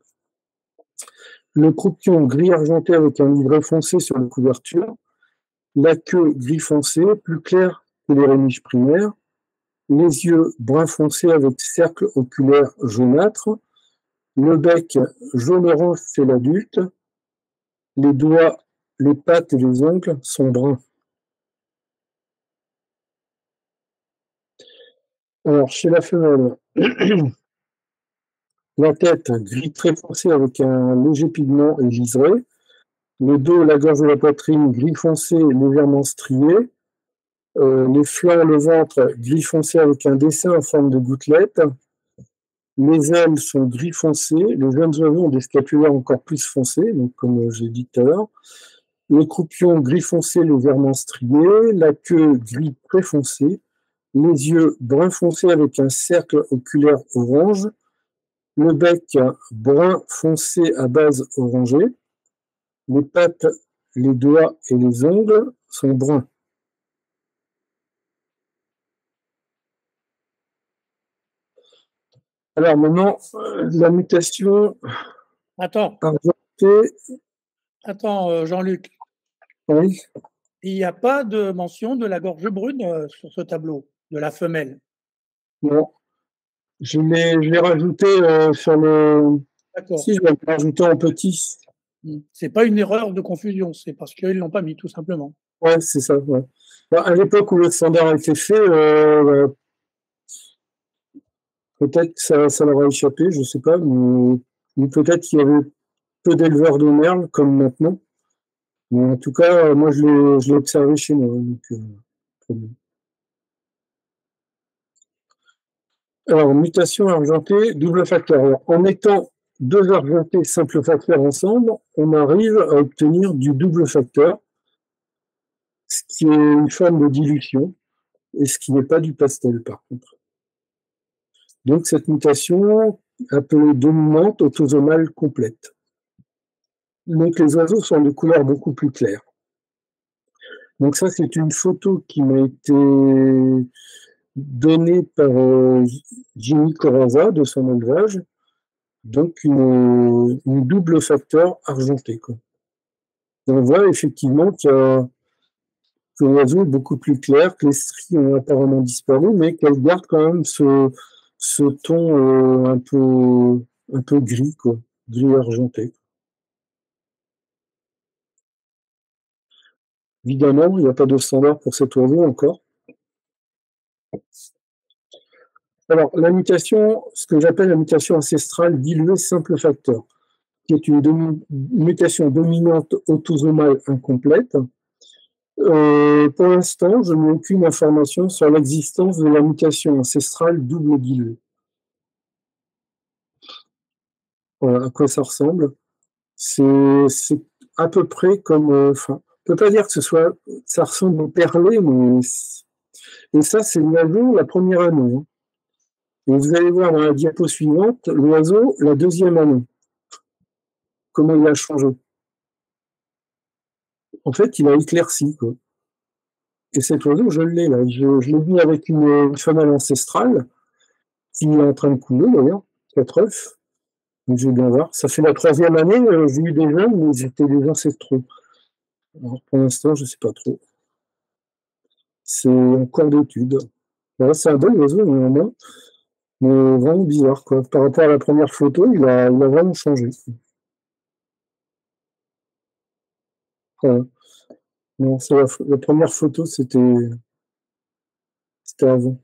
le croupion gris argenté avec un livret foncé sur la couverture, la queue gris foncé, plus claire que les rémiges primaires, les yeux brun foncé avec cercle oculaire jaunâtre, le bec jaune-orange chez l'adulte, les doigts, les pattes et les ongles sont bruns. Alors, chez la femelle, la tête gris très foncé avec un léger pigment et giseré, le dos, la gorge et la poitrine gris foncé légèrement strié, les flancs, le ventre gris foncé avec un dessin en forme de gouttelette, les ailes sont gris foncé, les jeunes oiseaux ont des scapulaires encore plus foncés, donc comme j'ai dit tout à l'heure, le croupion gris foncé légèrement strié, la queue gris très foncé, les yeux brun foncé avec un cercle oculaire orange, le bec brun foncé à base orangée, les pattes, les doigts et les ongles sont bruns. Alors maintenant, la mutation Attends, argentée. Jean-Luc, Oui, il n'y a pas de mention de la gorge brune sur ce tableau, de la femelle. non. Je l'ai rajouté sur le. D'accord. Si, je vais le rajouter en petit. C'est pas une erreur de confusion, c'est parce qu'ils l'ont pas mis, tout simplement. Ouais, c'est ça. Ouais. Bah, à l'époque où le standard a été fait, peut-être que ça leur a échappé, je sais pas, mais peut-être qu'il y avait peu d'éleveurs de merles comme maintenant. Mais en tout cas, moi, je l'ai observé chez moi. Donc, très bien. Alors, mutation argentée, double facteur. Alors, en mettant deux argentés simple facteur ensemble, on arrive à obtenir du double facteur, ce qui est une forme de dilution, et ce qui n'est pas du pastel, par contre. Donc, cette mutation, appelée dominante autosomale complète. Donc, les oiseaux sont de couleurs beaucoup plus claires. Donc, ça, c'est une photo qui m'a été donnée par Jimmy Corazza de son élevage. Donc, une double facteur argenté, quoi. Et on voit effectivement que l'oiseau est beaucoup plus clair, que les stries ont apparemment disparu, mais qu'elle garde quand même ce ton un peu gris, quoi, gris argenté. Évidemment, il n'y a pas de standard pour cet oiseau encore. Alors, la mutation, ce que j'appelle la mutation ancestrale diluée simple facteur, qui est une mutation dominante autosomale incomplète. Pour l'instant, je n'ai aucune information sur l'existence de la mutation ancestrale double diluée. Voilà à quoi ça ressemble. C'est à peu près comme. Enfin, on ne peut pas dire que ça ressemble au perlé, mais. Et ça, c'est l'oiseau la première année. Hein. Et vous allez voir dans la diapo suivante, l'oiseau la deuxième année. Comment il a changé. En fait, il a éclairci, quoi. Et cet oiseau, je l'ai là. Je l'ai mis avec une femelle ancestrale, qui est en train de couler d'ailleurs, 4 œufs. Donc je vais bien voir. Ça fait la 3e année, j'ai eu des jeunes, mais j'étais des ancestraux. Alors, pour l'instant, je ne sais pas trop. C'est en cours d'étude. Voilà, c'est un bon oiseau, mais vraiment bizarre, quoi. Par rapport à la première photo, il a vraiment changé. Voilà. Non, la première photo, c'était avant.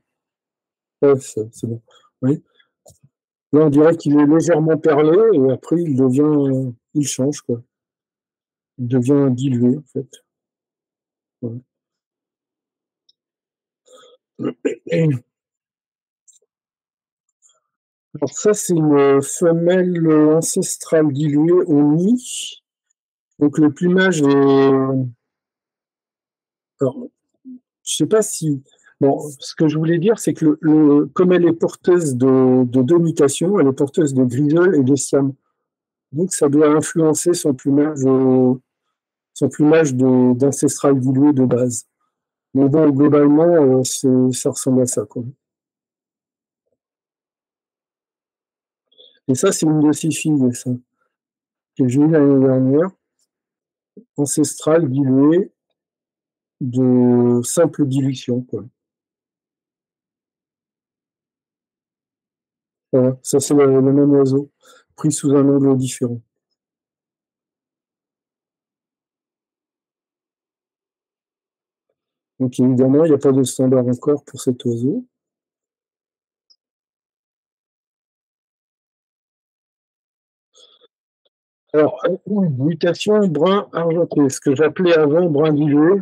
Ouais, c'est bon. Oui. Là, on dirait qu'il est légèrement perlé et après, il change, quoi. Il devient dilué, en fait. Ouais. Alors ça, c'est une femelle ancestrale diluée au nid. Donc le plumage est... Alors, je sais pas si... Bon, ce que je voulais dire, c'est que comme elle est porteuse de 2 mutations, elle est porteuse de grisole et de siam. Donc ça doit influencer son plumage d'ancestral dilué de base. Mais bon, globalement, ça ressemble à ça, quoi. Et ça, c'est une de ses filles, ça. que j'ai eu l'année dernière, ancestrale diluée de simple dilution, quoi. Voilà, ça c'est le même oiseau, pris sous un angle différent. Donc évidemment, il n'y a pas de standard encore pour cet oiseau. Alors, mutation brun argenté, ce que j'appelais avant brun dilué,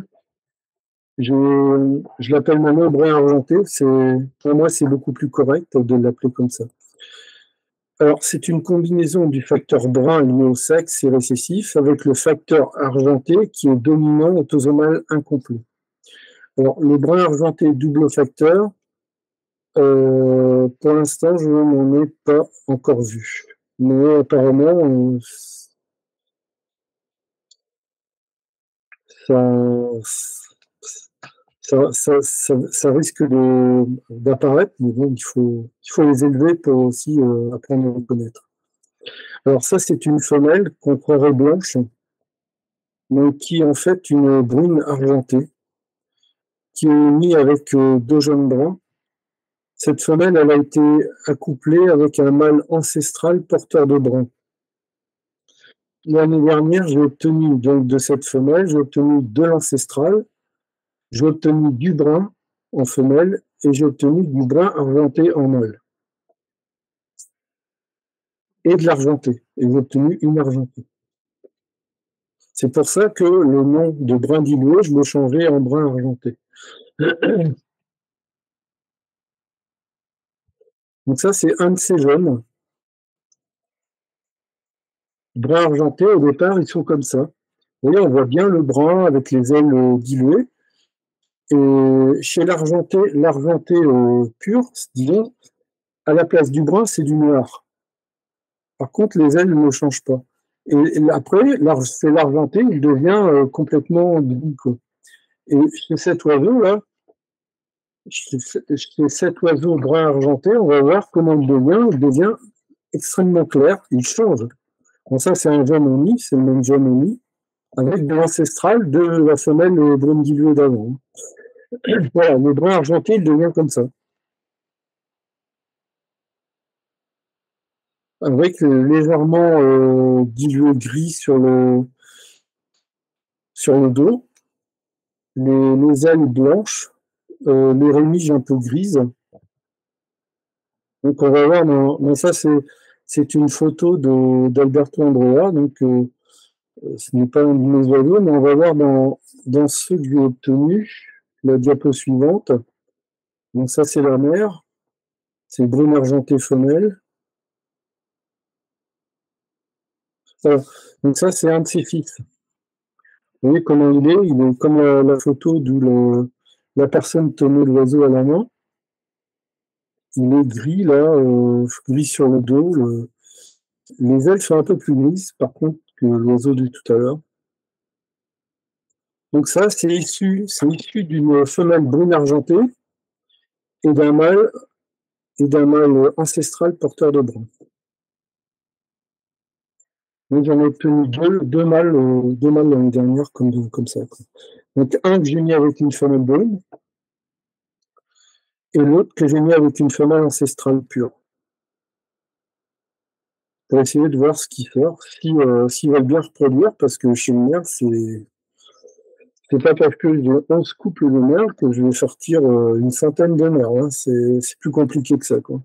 je l'appelle maintenant brun argenté. Pour moi, c'est beaucoup plus correct de l'appeler comme ça. Alors, c'est une combinaison du facteur brun lié au sexe et récessif avec le facteur argenté qui est dominant autosomal incomplet. Alors, le brun argenté double facteur, pour l'instant, je n'en ai pas encore vu. Mais apparemment, ça risque d'apparaître, mais bon, il faut les élever pour aussi apprendre à les connaître. Alors ça, c'est une femelle qu'on croirait blanche, mais qui est en fait une brune argentée, qui est mise avec deux jeunes bruns. Cette femelle, elle a été accouplée avec un mâle ancestral porteur de brun. L'année dernière, j'ai obtenu donc de cette femelle, j'ai obtenu de l'ancestral, j'ai obtenu du brun en femelle et j'ai obtenu du brun argenté en mâle. Et de l'argenté. Et j'ai obtenu une argentée. C'est pour ça que le nom de brun dilué, je l'ai changé en brun argenté. Donc ça, c'est un de ces jeunes. Brun argenté, au départ, ils sont comme ça. Vous voyez, on voit bien le brun avec les ailes diluées. Et chez l'argenté pur, disons, à la place du brun, c'est du noir. Par contre, les ailes ne changent pas. Et après, c'est l'argenté, il devient complètement gris. Et chez cet oiseau-là, chez cet oiseau brun argenté, on va voir comment il devient extrêmement clair, il change. Bon, ça, c'est un jeune uni, c'est le même jeune uni, avec de l'ancestral de la femelle brune diluée d'avant. Voilà, le brun argenté, il devient comme ça. Avec légèrement dilué gris sur le dos, les ailes blanches, les rémiges un peu grises. Donc on va voir, mais ça c'est une photo d'Alberto Andrea, donc ce n'est pas un de mes oiseaux, mais on va voir dans ceux que j'ai obtenus, la diapo suivante. Donc ça c'est la mère, c'est brune argentée femelle. Voilà. Donc ça c'est un de ses fils. Vous voyez comment il est comme la photo d'où la personne tenait l'oiseau à la main. Il est gris là, gris sur le dos. Les ailes sont un peu plus grises par contre que l'oiseau de tout à l'heure. Donc ça, c'est issu d'une femelle brune argentée et d'un mâle ancestral porteur de brun. Donc j'en ai obtenu deux mâles l'année dernière comme ça. Donc un que j'ai mis avec une femelle brune et l'autre que j'ai mis avec une femelle ancestrale pure. Pour essayer de voir ce qu'ils font, s'ils veulent bien reproduire, parce que chez une mère, c'est pas parce que j'ai 11 couples de mères que je vais sortir une centaine de mères. Hein. C'est plus compliqué que ça, quoi.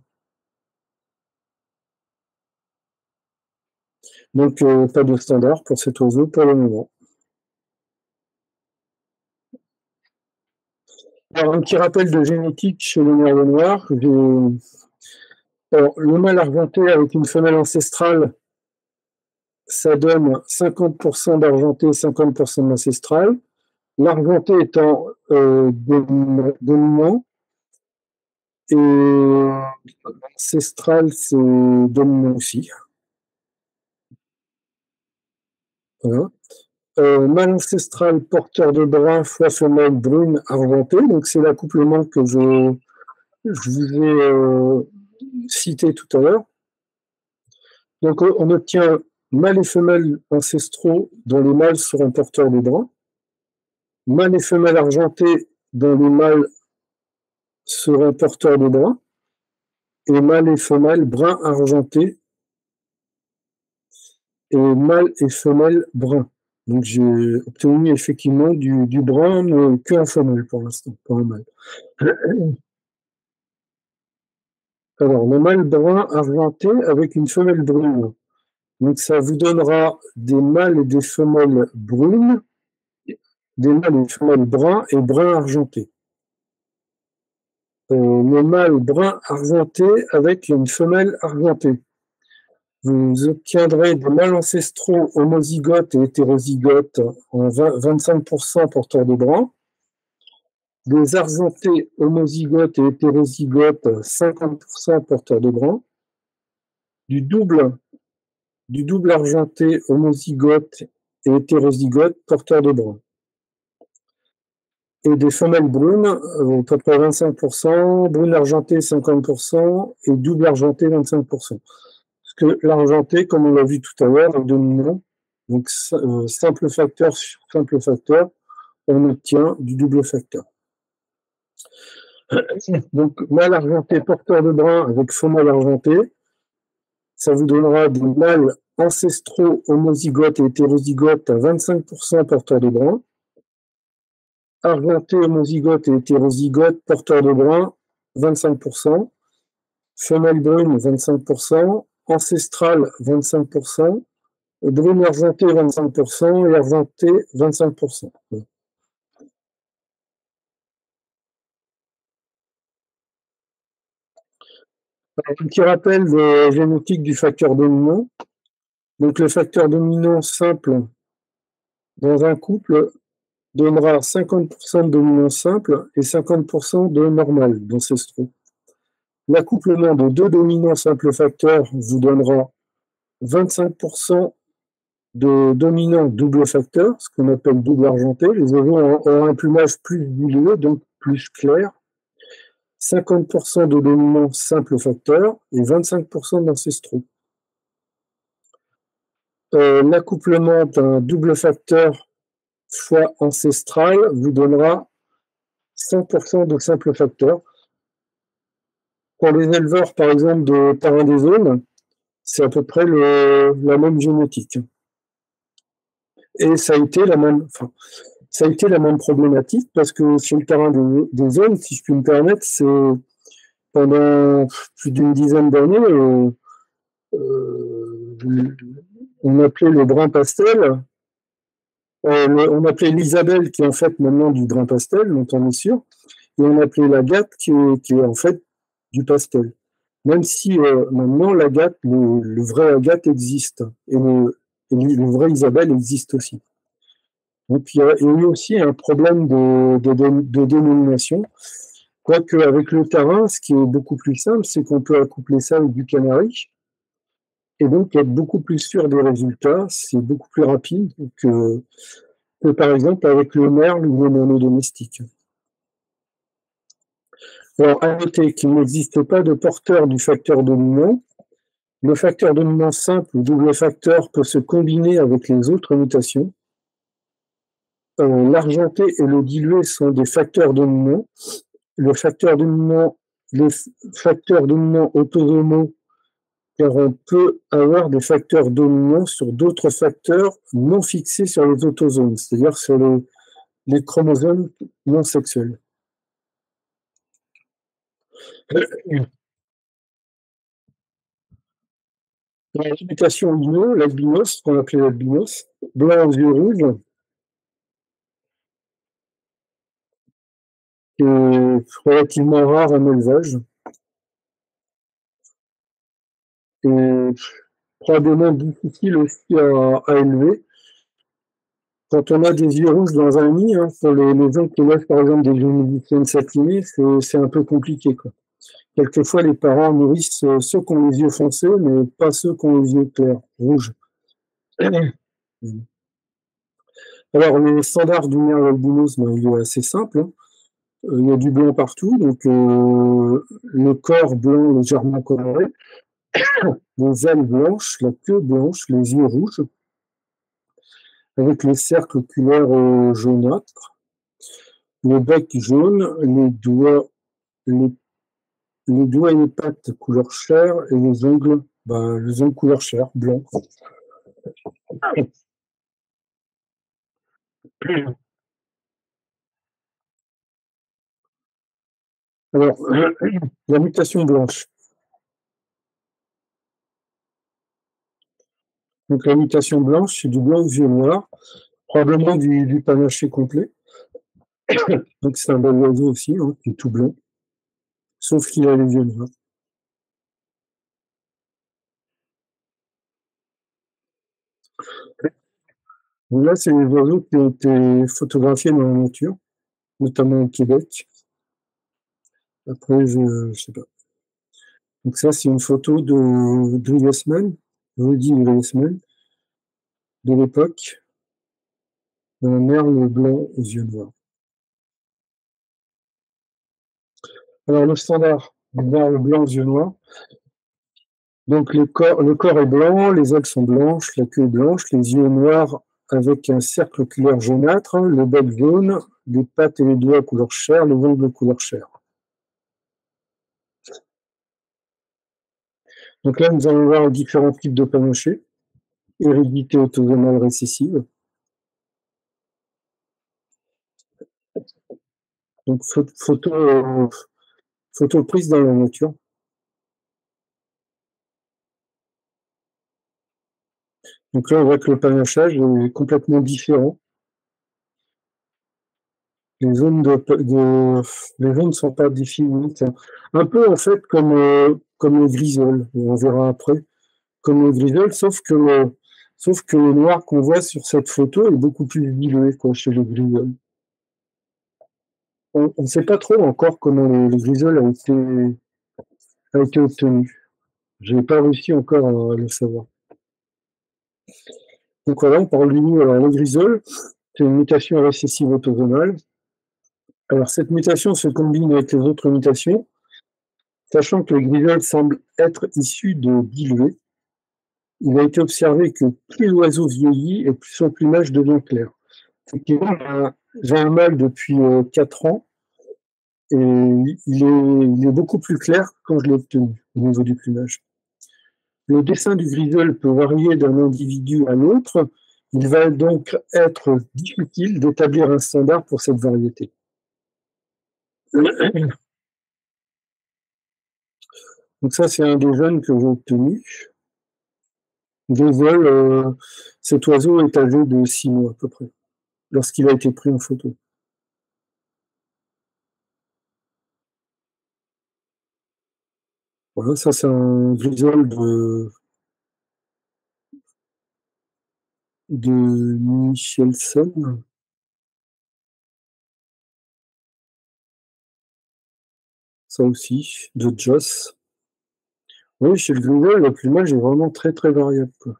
Donc, pas de standard pour cet oiseau pour le moment. Alors, un petit rappel de génétique chez le merle noir. Alors, le mâle argenté avec une femelle ancestrale, ça donne 50% d'argenté et 50% d'ancestral. L'argenté étant dominant et l'ancestral, c'est dominant aussi. Voilà. Mâle ancestral porteur de brun fois femelle brune argentée. Donc, c'est l'accouplement que je vous ai cité tout à l'heure. Donc, on obtient mâles et femelles ancestraux dont les mâles seront porteurs de brun, mâles et femelles argentés dont les mâles seront porteurs de brun, et mâles et femelles brun argentés et mâles et femelles bruns. Donc j'ai obtenu effectivement du brun, mais qu'un femelle pour l'instant, pas un mâle. Alors, le mâle brun argenté avec une femelle brune. Donc ça vous donnera des mâles et des femelles brunes, des mâles et des femelles bruns et brun argenté. Le mâle brun argenté avec une femelle argentée. Vous obtiendrez des mâles ancestraux homozygotes et hétérozygotes en 25% porteurs de brun, des argentés homozygotes et hétérozygotes 50% porteurs de brun, du double argenté homozygote et hétérozygote porteurs de brun. Et des femelles brunes, à peu près 25%, brune argentée 50% et double argentée 25%. Parce que l'argenté, comme on l'a vu tout à l'heure, est dominant. Donc, simple facteur sur simple facteur, on obtient du double facteur. Donc, mâle argenté porteur de brun avec femelle argentée, ça vous donnera des mâles ancestraux homozygotes et hétérozygotes à 25% porteurs de brun, argenté homozygote et hétérozygote porteurs de brun 25%, femelle brune 25%, ancestrale 25%, brune argentée 25% et argentée 25%. Alors, un petit rappel de génétique du facteur dominant. Donc le facteur dominant simple dans un couple donnera 50% de dominant simple et 50% de normal d'ancestraux. L'accouplement de deux dominants simples facteurs vous donnera 25% de dominants double facteur, ce qu'on appelle double argenté. Les oiseaux ont un plumage plus dilué, donc plus clair. 50% de dominants simples facteurs et 25% d'ancestraux. L'accouplement d'un double facteur fois ancestral vous donnera 100% de simple facteur. Pour les éleveurs, par exemple, de terrain des zones, c'est à peu près la même génétique. Et ça a été la même problématique parce que sur le terrain des zones, si je puis me permettre, c'est pendant plus d'une dizaine d'années, on appelait le brun pastel, on appelait l'Isabelle qui est en fait maintenant du brun pastel, dont on est sûr, et on appelait l'agate qui est en fait du pastel. Même si maintenant l'agate, le vrai agate existe, et le vrai Isabelle existe aussi. Donc il y a eu aussi un problème de dénomination, quoique avec le terrain, ce qui est beaucoup plus simple, c'est qu'on peut accoupler ça avec du canari, et donc être beaucoup plus sûr des résultats, c'est beaucoup plus rapide que par exemple avec le merle ou le mono domestique. Alors, à noter qu'il n'existe pas de porteur du facteur dominant. Le facteur dominant simple ou double facteur peut se combiner avec les autres mutations. L'argenté et le dilué sont des facteurs dominants. Les facteurs dominants autosomaux, car on peut avoir des facteurs dominants sur d'autres facteurs non fixés sur les autosomes, c'est-à-dire sur les chromosomes non sexuels. Dans la mutation albino, l'albinos, qu'on appelait l'albinos, blanc aux yeux rouges, qui est relativement rare en élevage, et probablement difficile aussi à élever. Quand on a des yeux rouges dans un nid, pour les gens qui élèvent par exemple des génésiciennes satinées, c'est un peu compliqué, quoi. Quelquefois, les parents nourrissent ceux qui ont les yeux foncés, mais pas ceux qui ont les yeux clairs, rouges. Alors, le standard du merle albinos, il est assez simple. Il y a du blanc partout, donc le corps blanc légèrement coloré, les ailes blanches, la queue blanche, les yeux rouges, avec les cercles oculaires jaunâtres, le bec jaune, les doigts et les pattes couleur chair et les ongles couleur chair, blanc. Alors, la mutation blanche. Donc la mutation blanche, c'est du blanc aux yeux noirs, probablement du panaché complet. Donc c'est un bel oiseau aussi, hein, qui est tout blanc, sauf qu'il a les yeux noirs. Donc là, c'est les oiseaux qui ont été photographiés dans la nature, notamment au Québec. Après, je ne sais pas. Donc ça, c'est une photo de Westman, Rudy Westman, de l'époque, d'un merle blanc aux yeux noirs. Alors le standard du merle blanc aux yeux noirs. Donc le corps est blanc, les ailes sont blanches, la queue est blanche, les yeux noirs avec un cercle oculaire jaunâtre, le bec jaune, les pattes et les doigts couleur chair, les ongles couleur chair. Donc là, nous allons voir différents types de panaché. Hérédité autosomale récessive. Donc photo prise dans la nature. Donc là, on voit que le panachage est complètement différent. Les zones ne sont pas définies. C'est un peu en fait comme le grisole, on verra après, comme le grisole, sauf que le noir qu'on voit sur cette photo est beaucoup plus dilué chez le grisole. On ne sait pas trop encore comment le grisole a été obtenu. Je n'ai pas réussi encore à le savoir. Donc voilà, on parle du alors le grisole, c'est une mutation récessive autosomale. Alors cette mutation se combine avec les autres mutations, sachant que le grisole semble être issu de dilués. Il a été observé que plus l'oiseau vieillit et plus son plumage devient clair. Effectivement, j'ai un mâle depuis 4 ans et il est beaucoup plus clair quand je l'ai obtenu au niveau du plumage. Le dessin du grisole peut varier d'un individu à l'autre. Il va donc être difficile d'établir un standard pour cette variété. Donc ça, c'est un des jeunes que j'ai obtenu. Grisole, cet oiseau est âgé de 6 mois à peu près, lorsqu'il a été pris en photo. Voilà, ça c'est un grisole de Michelson. Ça aussi, de Joss. Oui, chez le grisole, le plumage est vraiment très très variable, quoi.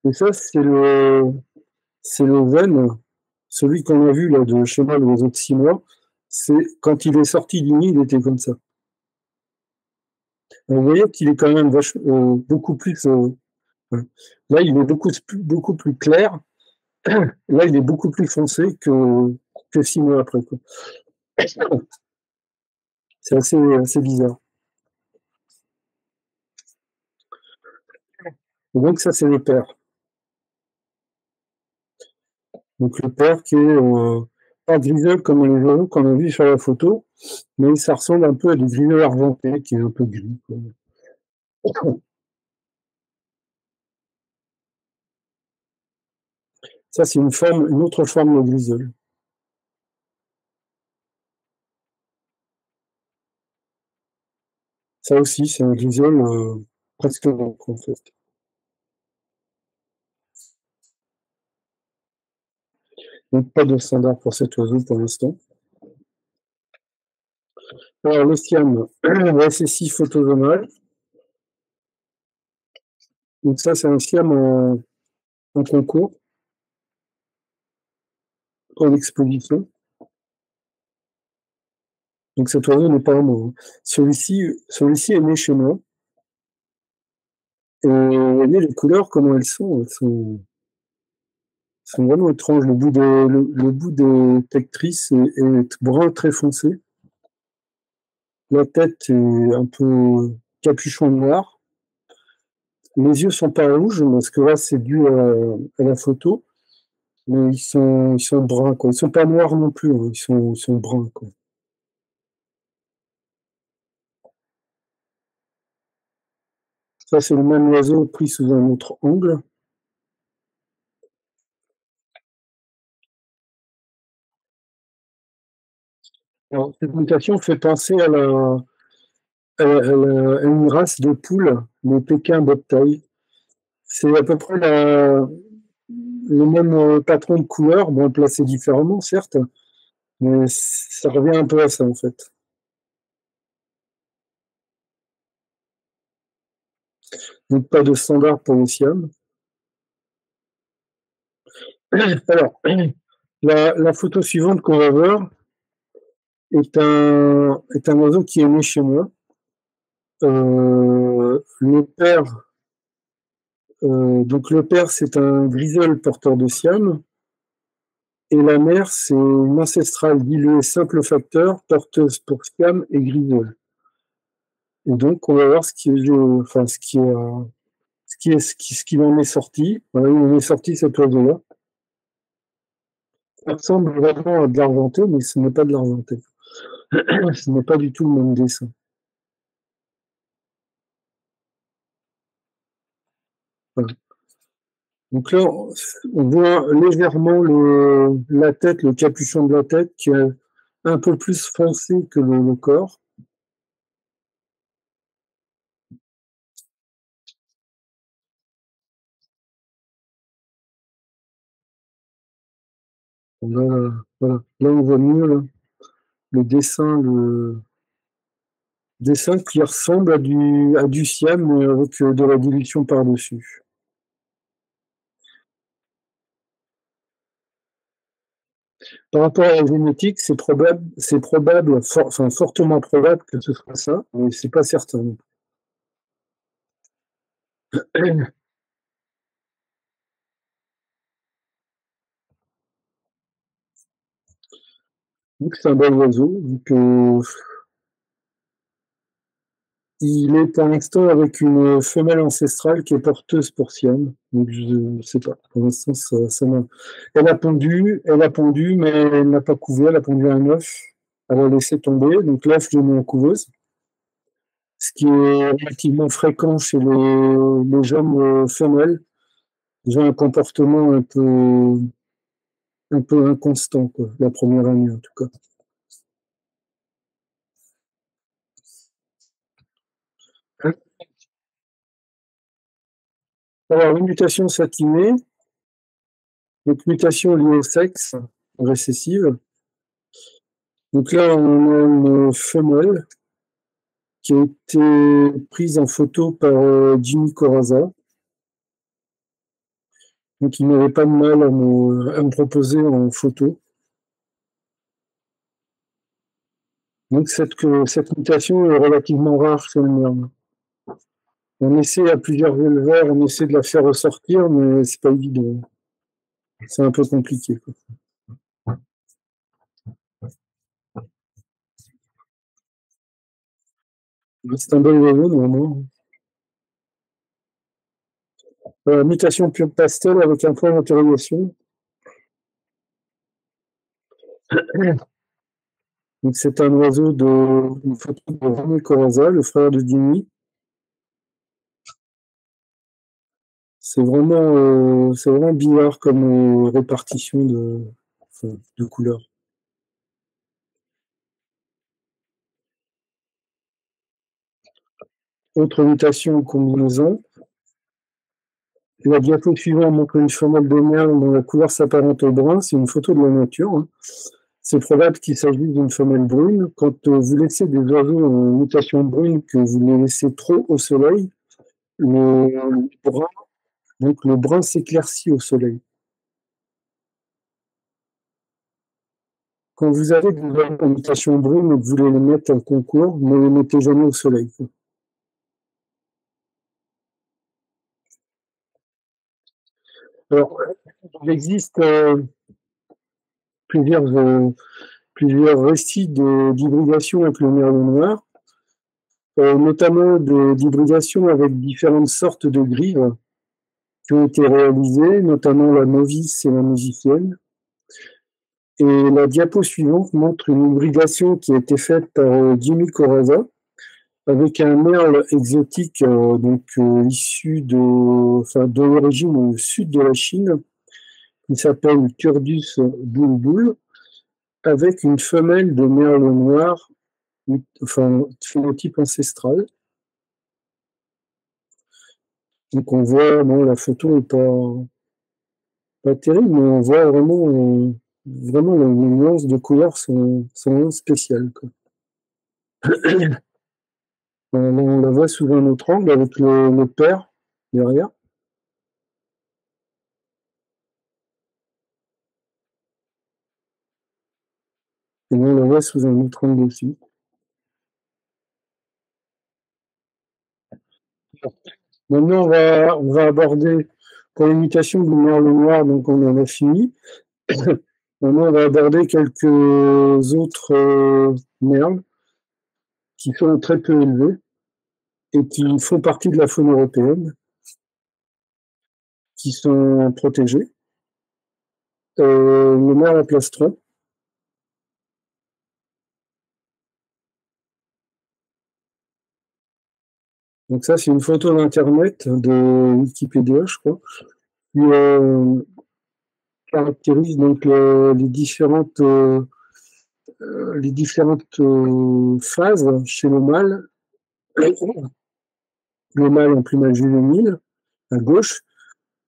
Et ça, c'est le ven, celui qu'on a vu là de chemin l'oiseau de 6 mois. C'est quand il est sorti du nid, il était comme ça. Vous voyez qu'il est quand même beaucoup plus. Là, il est beaucoup plus clair. Là, il est beaucoup plus foncé que 6 mois après, quoi. C'est assez bizarre. Et donc, ça, c'est le père. Donc, le père qui est pas griseux comme les oiseaux qu'on a vu sur la photo, mais ça ressemble un peu à du griseux argenté qui est un peu gris, quoi. Ça, c'est une autre forme de grisole. Ça aussi, c'est un grisole presque blanc, en fait. Donc, pas de standard pour cet oiseau pour l'instant. Alors, le siam, récessif autosomal. Donc, ça, c'est un siam en concours, en exposition. Donc cet oiseau n'est pas un mot. Celui-ci est né chez moi. Et vous voyez les couleurs, comment elles sont vraiment étranges. Le bout des tectrices est brun très foncé. La tête est un peu capuchon noir. Les yeux sont pas rouges, parce que là, c'est dû à la photo. Mais ils sont bruns, quoi. Ils sont pas noirs non plus, hein. Ils sont bruns, quoi. Ça, c'est le même oiseau pris sous un autre angle. Alors, cette mutation fait penser à une race de poules, le Pékin bobtail. C'est à peu près le même patron de couleur, bon, placé différemment, certes, mais ça revient un peu à ça, en fait. Donc, pas de standard pour le Siam. Alors, la photo suivante qu'on va voir est un oiseau qui est né chez moi. Le père, c'est un grisole porteur de Siam. Et la mère, c'est une ancestrale diluée simple facteur, porteuse pour Siam et grisole. Et donc, on va voir ce qu'il en est sorti. Voilà, il en est sorti cet oiseau-là. Ça ressemble vraiment à de l'argenté, mais ce n'est pas de l'argenté. Ce n'est pas du tout le même dessin. Voilà. Donc là, on voit légèrement la tête, le capuchon de la tête, qui est un peu plus foncé que le corps. Voilà. Là, on voit mieux le dessin qui ressemble à du Siam, mais avec de la dilution par-dessus. Par rapport à la génétique, c'est fortement probable que ce soit ça, mais c'est pas certain. Donc c'est un bel oiseau. Donc, il est pour l'instant avec une femelle ancestrale qui est porteuse pour Siam. Donc je ne sais pas. Pour l'instant, elle a pondu, mais elle n'a pas couvé. Elle a pondu un œuf. Elle a laissé tomber. Donc l'œuf, je l'ai mis en couveuse. Ce qui est relativement fréquent chez les jeunes femelles. Ils ont un comportement un peu inconstant, quoi, la première année en tout cas. Alors, une mutation satinée, donc mutation liée au sexe, récessive. Donc là, on a une femelle qui a été prise en photo par Jimmy Coraza. Donc il n'avait pas de mal à me proposer en photo. Donc cette mutation est relativement rare chez le mien. On essaie à plusieurs éleveurs, on essaie de la faire ressortir, mais c'est pas évident. C'est un peu compliqué, quoi. C'est un bel oiseau, normalement. Mutation pure pastel avec un point d'interrogation. Donc c'est un oiseau une photo de René Coraza, le frère de Jimmy. C'est vraiment bizarre comme répartition de couleurs. Autre mutation en combinaison. La diapo suivante montre une femelle de merle dont la couleur s'apparente au brun. C'est une photo de la nature, hein. C'est probable qu'il s'agisse d'une femelle brune. Quand vous laissez des oiseaux en mutation brune, que vous les laissez trop au soleil, le brun s'éclaircit au soleil. quand vous avez des oiseaux en mutation brune et que vous voulez les mettre en concours, ne les mettez jamais au soleil, quoi. Alors, il existe plusieurs récits d'hybridation avec le merle noir, notamment d'hybridation avec différentes sortes de grives qui ont été réalisées, notamment la novice et la musicienne. Et la diapo suivante montre une hybridation qui a été faite par Jimmy Corazza avec un merle exotique issu de l'origine au sud de la Chine, qui s'appelle Turdus bulbul, avec une femelle de merle noir, phénotype ancestral. Donc on voit, bon, la photo n'est pas terrible, mais on voit vraiment les nuances de couleurs sont spéciales, quoi. On la voit sous un autre angle avec le père derrière. Et on la voit sous un autre angle aussi. Maintenant, on va aborder, pour l'imitation du merle noir, donc on en a fini. Maintenant, on va aborder quelques autres merles qui sont très peu élevés et qui font partie de la faune européenne, qui sont protégés. Le merle à plastron. Donc ça, c'est une photo d'Internet de Wikipédia, je crois, qui caractérise donc les différentes phases chez le mâle. Le mâle en plumage juvénile à gauche,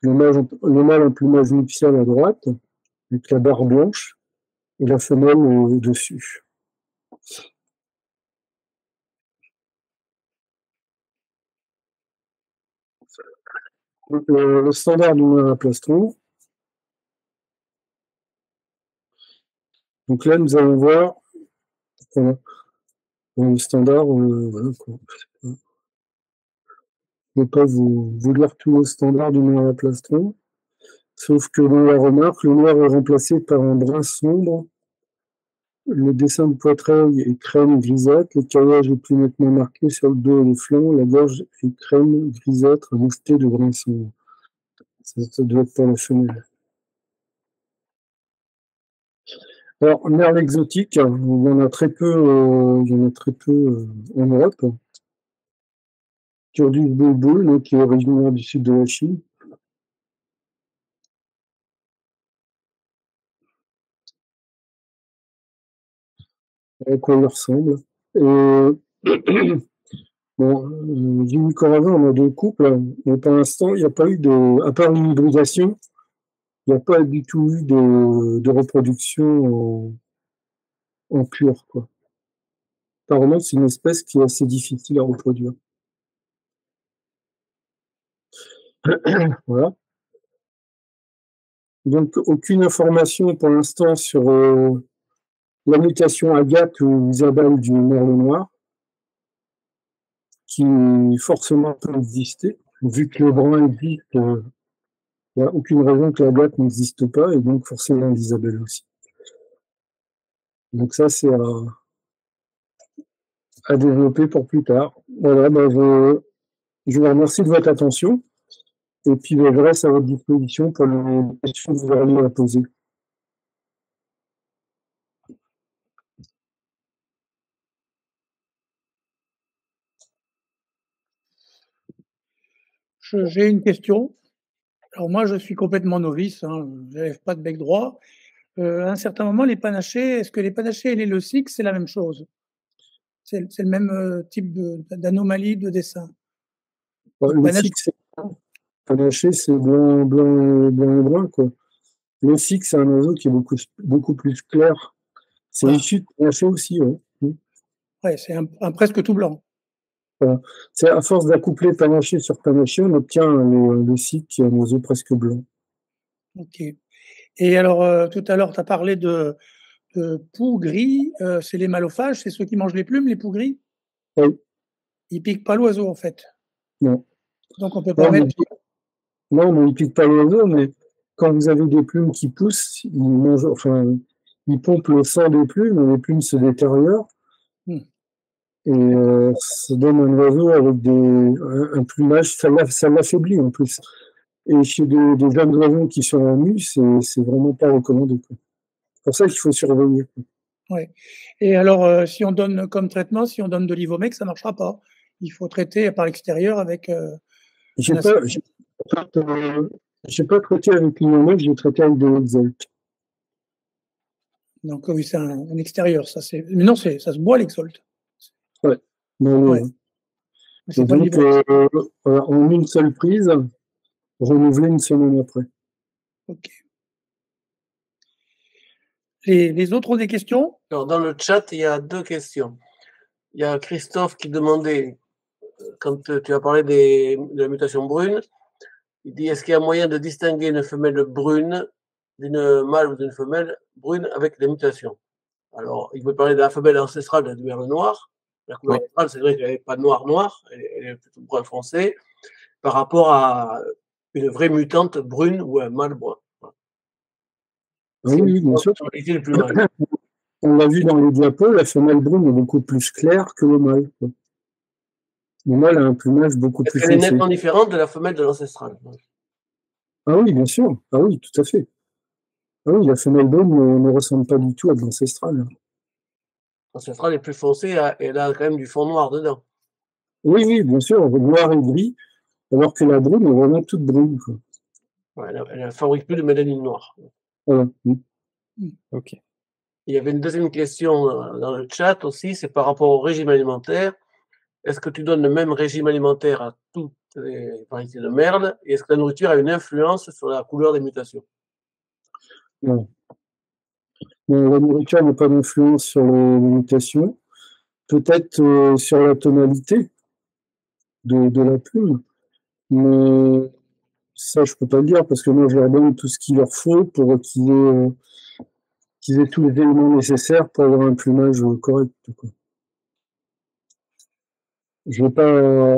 le mâle en plumage nuptial à droite, avec la barre blanche, et la femelle au-dessus. Donc, le standard du merle à plastron. Donc là, nous allons voir le standard. Voilà, quoi. Je ne vais pas vous lire tout le standard du merle à plastron, sauf que dans la remarque, le noir est remplacé par un brun sombre. Le dessin de poitrail est crème grisâtre, le caillage est plus nettement marqué sur le dos et les flancs, la gorge est crème grisâtre moustée de brun sombre. Ça doit être pour la femelle. Alors, merle exotique, il y en a très peu, en Europe. Turdus bulbul, qui est originaire du sud de la Chine. À quoi il ressemble. Et bon, Jimmy Corazza, on a deux couples, mais pour l'instant, il n'y a pas eu à part une hybridation, il n'y a pas du tout eu de reproduction en pur, quoi. Apparemment, c'est une espèce qui est assez difficile à reproduire. Voilà. Donc, aucune information pour l'instant sur la mutation Agathe ou Isabelle du merle noir, qui forcément peut exister. Vu que le brun existe, il n'y a aucune raison que l'Agathe n'existe pas, et donc forcément l'Isabelle aussi. Donc ça, c'est à développer pour plus tard. Voilà, je vous remercie de votre attention, et puis je reste à votre disposition pour les questions que vous auriez à poser. J'ai une question. Alors moi, je suis complètement novice, hein, je n'élève pas de bec droit. À un certain moment, les panachés, est-ce que les panachés et les leuciques, c'est la même chose? C'est le même type d'anomalie de dessin? Le cycle, c'est panaché, c'est blanc, blanc, blanc et brun, quoi. Le cycle, c'est un oiseau qui est beaucoup plus clair. C'est issu de panaché aussi, ouais. Ouais, c'est un presque tout blanc. Voilà. C'est à force d'accoupler panaché sur panaché, on obtient le cycle qui est un oiseau presque blanc. Ok. Et alors, tout à l'heure, tu as parlé de poux gris, c'est les malophages, c'est ceux qui mangent les plumes, les poux gris? Oui. Ils piquent pas l'oiseau, en fait. Non. Donc on peut pas mettre. Non, mais ils piquent pas l'oiseau, mais quand vous avez des plumes qui poussent, ils mangent, enfin, ils pompent le sang des plumes, et les plumes se détériorent. Et ça donne un oiseau avec un plumage, ça l'affaiblit en plus. Et chez des jeunes oiseaux qui sont en nus, c'est vraiment pas recommandé. C'est pour ça qu'il faut surveiller. Ouais. Et alors, si on donne comme traitement, si on donne de l'Ivomec, ça marchera pas. Il faut traiter par l'extérieur avec. J'ai pas traité avec l'Ivomec, j'ai traité avec de l'Exalt. Donc oui, c'est un extérieur, ça c'est. Mais non, ça se boit l'exolte. Ouais. Non, ouais. Donc, en une seule prise, renouveler une semaine après. Ok. Les autres ont des questions? Alors, dans le chat, il y a 2 questions. Il y a Christophe qui demandait, quand tu as parlé de la mutation brune, il dit, est-ce qu'il y a moyen de distinguer une femelle brune d'une mâle ou d'une femelle brune avec des mutations? Alors, il veut parler de la femelle ancestrale du merle noir. La couleur ancestrale, c'est vrai qu'elle n'est pas noir, elle est plutôt brun foncé, par rapport à une vraie mutante brune ou un mâle brun. Oui, bien sûr. On l'a vu dans les diapos, la femelle brune est beaucoup plus claire que le mâle. Le mâle a un plumage beaucoup plus foncé. Elle est nettement différente de la femelle de l'ancestral. Ah oui, bien sûr. Ah oui, tout à fait. Ah oui, la femelle brune ne ressemble pas du tout à de l'ancestral. L'ancestral est plus foncé, elle a quand même du fond noir dedans. Oui, bien sûr, noir et gris, alors que la brune est vraiment toute brune. Ouais, elle ne fabrique plus de mélanine noire. Voilà. Ok. Il y avait une deuxième question dans le chat aussi, c'est par rapport au régime alimentaire. Est-ce que tu donnes le même régime alimentaire à toutes les variétés de merle? Et est-ce que la nourriture a une influence sur la couleur des mutations? Non. Non, la nourriture n'a pas d'influence sur les mutations. Peut-être sur la tonalité de la plume, mais ça, je peux pas le dire parce que moi, je leur donne tout ce qu'il leur faut pour qu'ils aient tous les éléments nécessaires pour avoir un plumage correct. Je veux pas.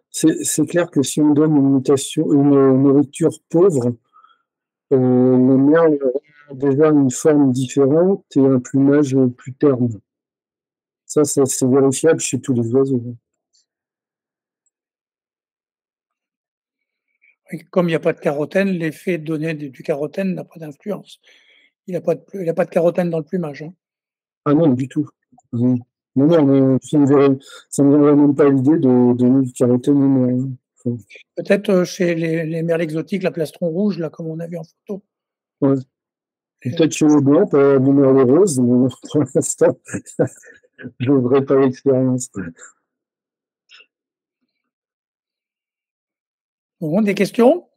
C'est clair que si on donne une nourriture pauvre, les merles auront déjà une forme différente et un plumage plus terne. Ça c'est vérifiable chez tous les oiseaux. Comme il n'y a pas de carotène, l'effet donné du carotène n'a pas d'influence. Il n'y a pas de carotène dans le plumage. Hein. Ah non, du tout. Non, ça ne me viendrait même pas l'idée de donner du carotène. Peut-être chez les merles exotiques, la plastron rouge, là, comme on a vu en photo. Ouais. Peut-être chez les blancs, pas du merle rose, mais pour l'instant, je n'aurais pas l'expérience. Bon, des questions?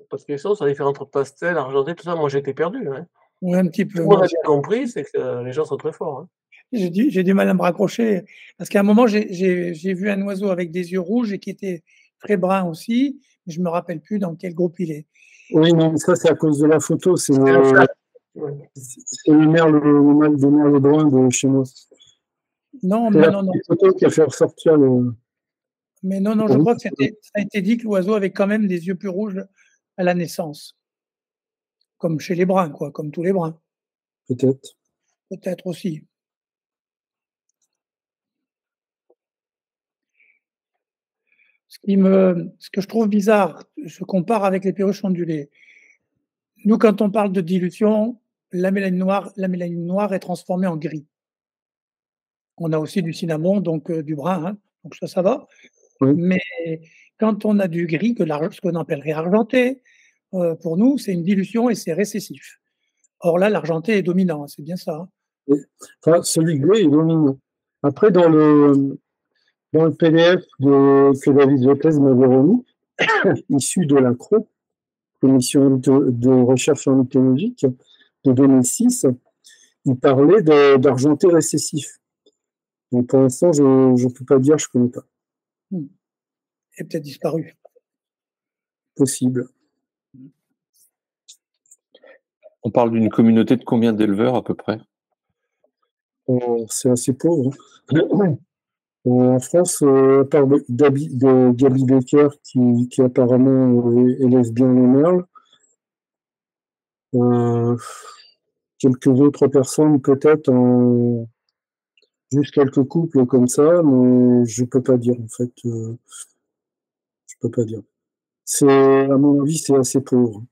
Pas de questions, ça diffère entre pastel, argenté, tout ça. Moi, j'étais perdu. Hein. Oui, un petit peu. Tout le monde a bien compris, c'est que les gens sont très forts. Hein. J'ai du mal à me raccrocher. Parce qu'à un moment, j'ai vu un oiseau avec des yeux rouges et qui était très brun aussi. Mais je ne me rappelle plus dans quel groupe il est. Oui, non, mais ça, c'est à cause de la photo. C'est le mâle de merle brun de chez moi. Non, c'est non. C'est la photo qui a fait ressortir le. Mais non, je crois que ça a été dit que l'oiseau avait quand même des yeux plus rouges à la naissance. Comme chez les bruns, quoi, comme tous les bruns. Peut-être. Peut-être aussi. Ce que je trouve bizarre, je compare avec les perruches ondulées. Nous, quand on parle de dilution, la mélanine noire est transformée en gris. On a aussi du cinnamon, donc du brun, hein, donc ça va. Oui. Mais quand on a du gris, ce qu'on appellerait argenté, pour nous, c'est une dilution et c'est récessif. Or là, l'argenté est dominant, c'est bien ça. Hein. Oui. Enfin, celui gris est dominant. Après, dans le PDF que David Lopez m'avait remis, issu de la CRO, Commission de recherche ornithologique de 2006, il parlait d'argenté récessif. Donc pour l'instant, je ne peux pas dire, je ne connais pas. Il est peut-être disparu. Possible. On parle d'une communauté de combien d'éleveurs à peu près? C'est assez pauvre. En France, à part de Gaby Becker, qui apparemment élève bien les merles, quelques autres personnes peut-être, juste quelques couples comme ça, mais je peux pas dire en fait. Je peux pas dire. À mon avis, c'est assez pauvre.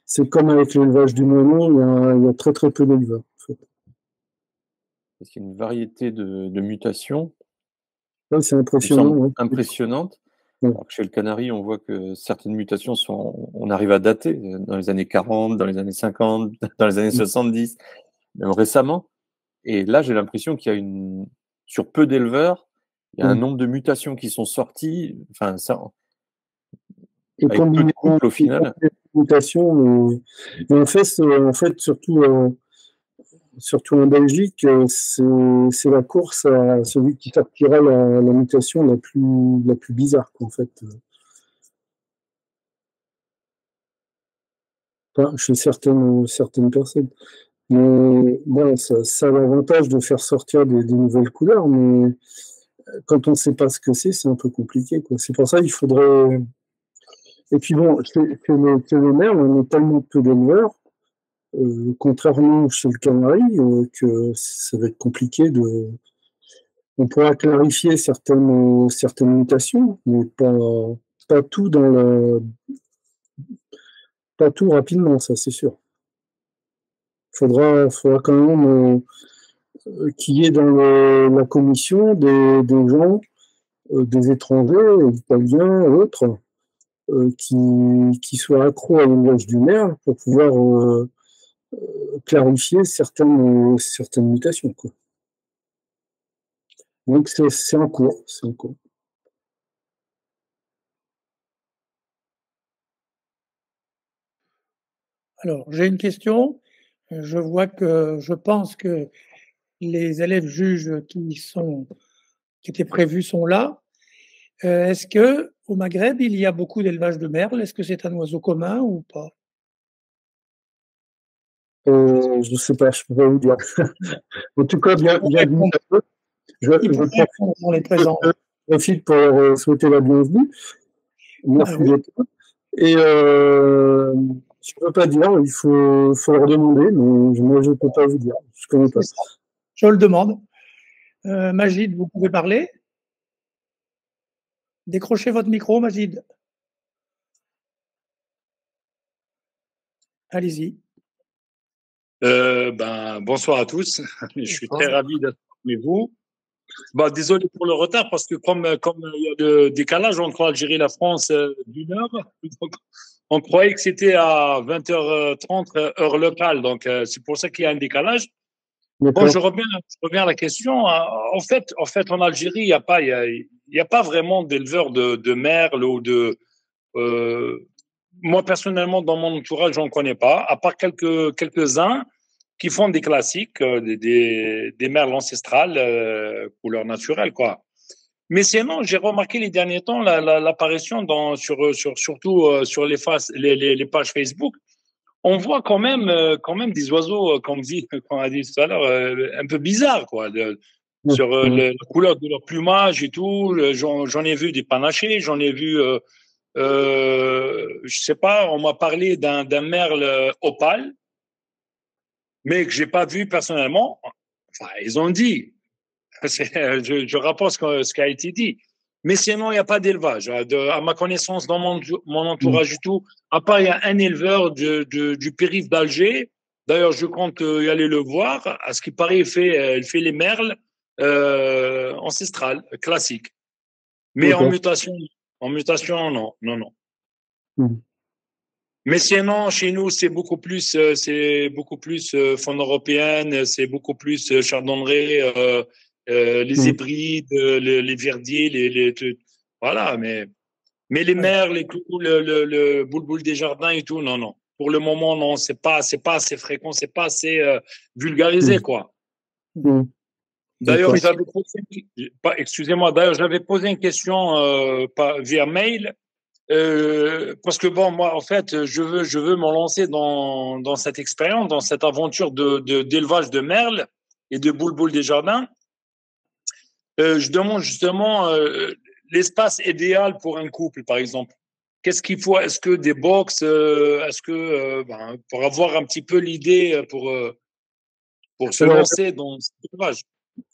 C'est comme avec l'élevage du moineau, il y a très très peu d'éleveurs. En fait. Parce qu'il y a une variété de mutations. Ouais, c'est impressionnant. Ouais. Impressionnante. Ouais. Alors que chez le canari, on voit que certaines mutations on arrive à dater dans les années 40, dans les années 50, dans les années 70, même récemment. Et là, j'ai l'impression qu'il y a sur peu d'éleveurs, il y a un nombre de mutations qui sont sorties. Enfin, ça, et avec peu de couples au final. Mutations, et en fait, surtout en Belgique, c'est la course à celui qui sortira la mutation la plus bizarre, en fait. Enfin, chez certaines personnes. Mais bon, ça a l'avantage de faire sortir des nouvelles couleurs, mais quand on ne sait pas ce que c'est un peu compliqué, quoi. C'est pour ça qu'il faudrait. Et puis bon, chez le merle, on a tellement peu d'éleveurs, contrairement chez le canari, que ça va être compliqué de. On pourra clarifier certaines mutations, mais pas tout pas tout rapidement, ça c'est sûr. Faudra quand même qu'il y ait dans la commission des gens, des étrangers, italiens, autres, qui soient accros à l'élevage du merle pour pouvoir clarifier certaines mutations, quoi. Donc c'est en cours, c'est en cours. Alors, j'ai une question. Je pense que les élèves juges qui étaient prévus sont là. Est-ce que au Maghreb, il y a beaucoup d'élevage de merles? Est-ce que c'est un oiseau commun ou pas? Je ne sais pas, je ne peux pas vous dire. En tout cas, bienvenue à eux. Je profite pour leur souhaiter la bienvenue. Merci d'être là. Et je ne peux pas dire, il faut leur demander, mais moi je ne peux pas vous dire. Je connais pas. Je le demande. Magid, vous pouvez parler? Décrochez votre micro, Magid. Allez-y. Bonsoir à tous. Je suis très ravi d'être avec vous. Désolé pour le retard parce que comme il y a le décalage entre l'Algérie et la France d'une heure, donc on croyait que c'était à 20h30 heure locale. Donc c'est pour ça qu'il y a un décalage. Bon, je reviens à la question. En fait, en Algérie, il y a pas vraiment d'éleveurs de merles ou de. Moi personnellement, dans mon entourage, j'en connais pas, à part quelques-uns qui font des classiques, des merles ancestrales, couleur naturelle, quoi. Mais sinon, j'ai remarqué les derniers temps l'apparition surtout sur les pages Facebook. On voit quand même des oiseaux, comme on a dit tout à l'heure, un peu bizarres, quoi, sur la couleur de leur plumage et tout. J'en ai vu des panachés, j'en ai vu, je sais pas, on m'a parlé d'un merle opale, mais que j'ai pas vu personnellement. Enfin, ils ont dit. Je rapporte ce qui a été dit. Mais sinon, il n'y a pas d'élevage. À ma connaissance, dans mon entourage du tout, à part il y a un éleveur du périph' d'Alger. D'ailleurs, je compte y aller le voir. À ce qui paraît, il fait les merles ancestrales, classiques. Mais en mutation, non. Mais sinon, chez nous, c'est beaucoup plus faune européenne, c'est beaucoup plus chardonneret, les hybrides, les verdiers, voilà. Mais les merles, les clous, le bouleboule des jardins et tout, non. Pour le moment, non, c'est pas assez fréquent, c'est pas assez vulgarisé, quoi. D'ailleurs, excusez-moi, j'avais posé une question via mail. Parce que bon, moi, en fait, je veux me lancer dans cette expérience, dans cette aventure d'élevage de merles et de bouleboule des jardins. Je demande justement l'espace idéal pour un couple, par exemple. Qu'est-ce qu'il faut? Est-ce que des box? Est-ce que pour avoir un petit peu l'idée pour se lancer dans cet élevage?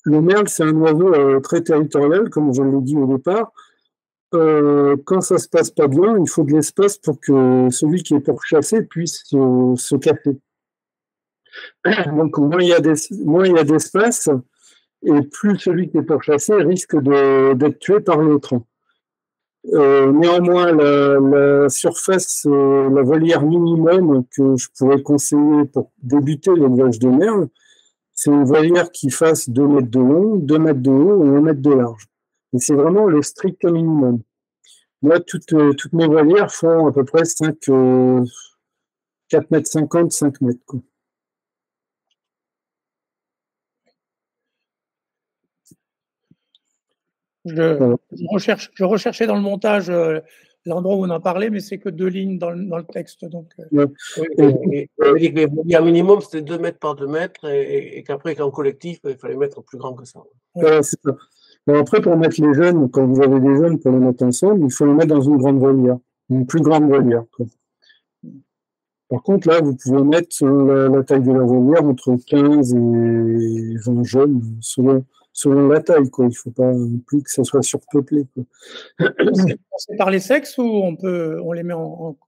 Le merle, c'est un oiseau très territorial, comme je l'ai dit au départ. Quand ça se passe pas bien, il faut de l'espace pour que celui qui est pourchassé puisse se cacher. Donc moins il y a d'espace, et plus celui qui est pourchassé risque d'être tué par l'autre. Néanmoins, la surface, la volière minimum que je pourrais conseiller pour débuter l'élevage de merle, c'est une volière qui fasse 2 mètres de long, 2 mètres de haut et 1 mètre de large. Et c'est vraiment le strict minimum. Moi, toutes mes volières font à peu près 4 mètres 50, 5 mètres. Quoi. Je recherchais dans le montage l'endroit où on en parlait, mais c'est que 2 lignes dans le texte. Donc, ouais. Et on a dit que les volières minimum, c'était 2 mètres par 2 mètres et qu'après, qu'en collectif, il fallait mettre plus grand que ça. Ouais, c'est ça. Bon, après, pour mettre les jeunes, quand vous avez des jeunes pour les mettre ensemble, il faut les mettre dans une grande volière, une plus grande volière. Quoi. Par contre, là, vous pouvez mettre, selon la taille de la volière, entre 15 et 20 jeunes, selon la taille. Quoi. Il ne faut pas plus que ça soit surpeuplé. Quoi. C'est par les sexes ou on les met en...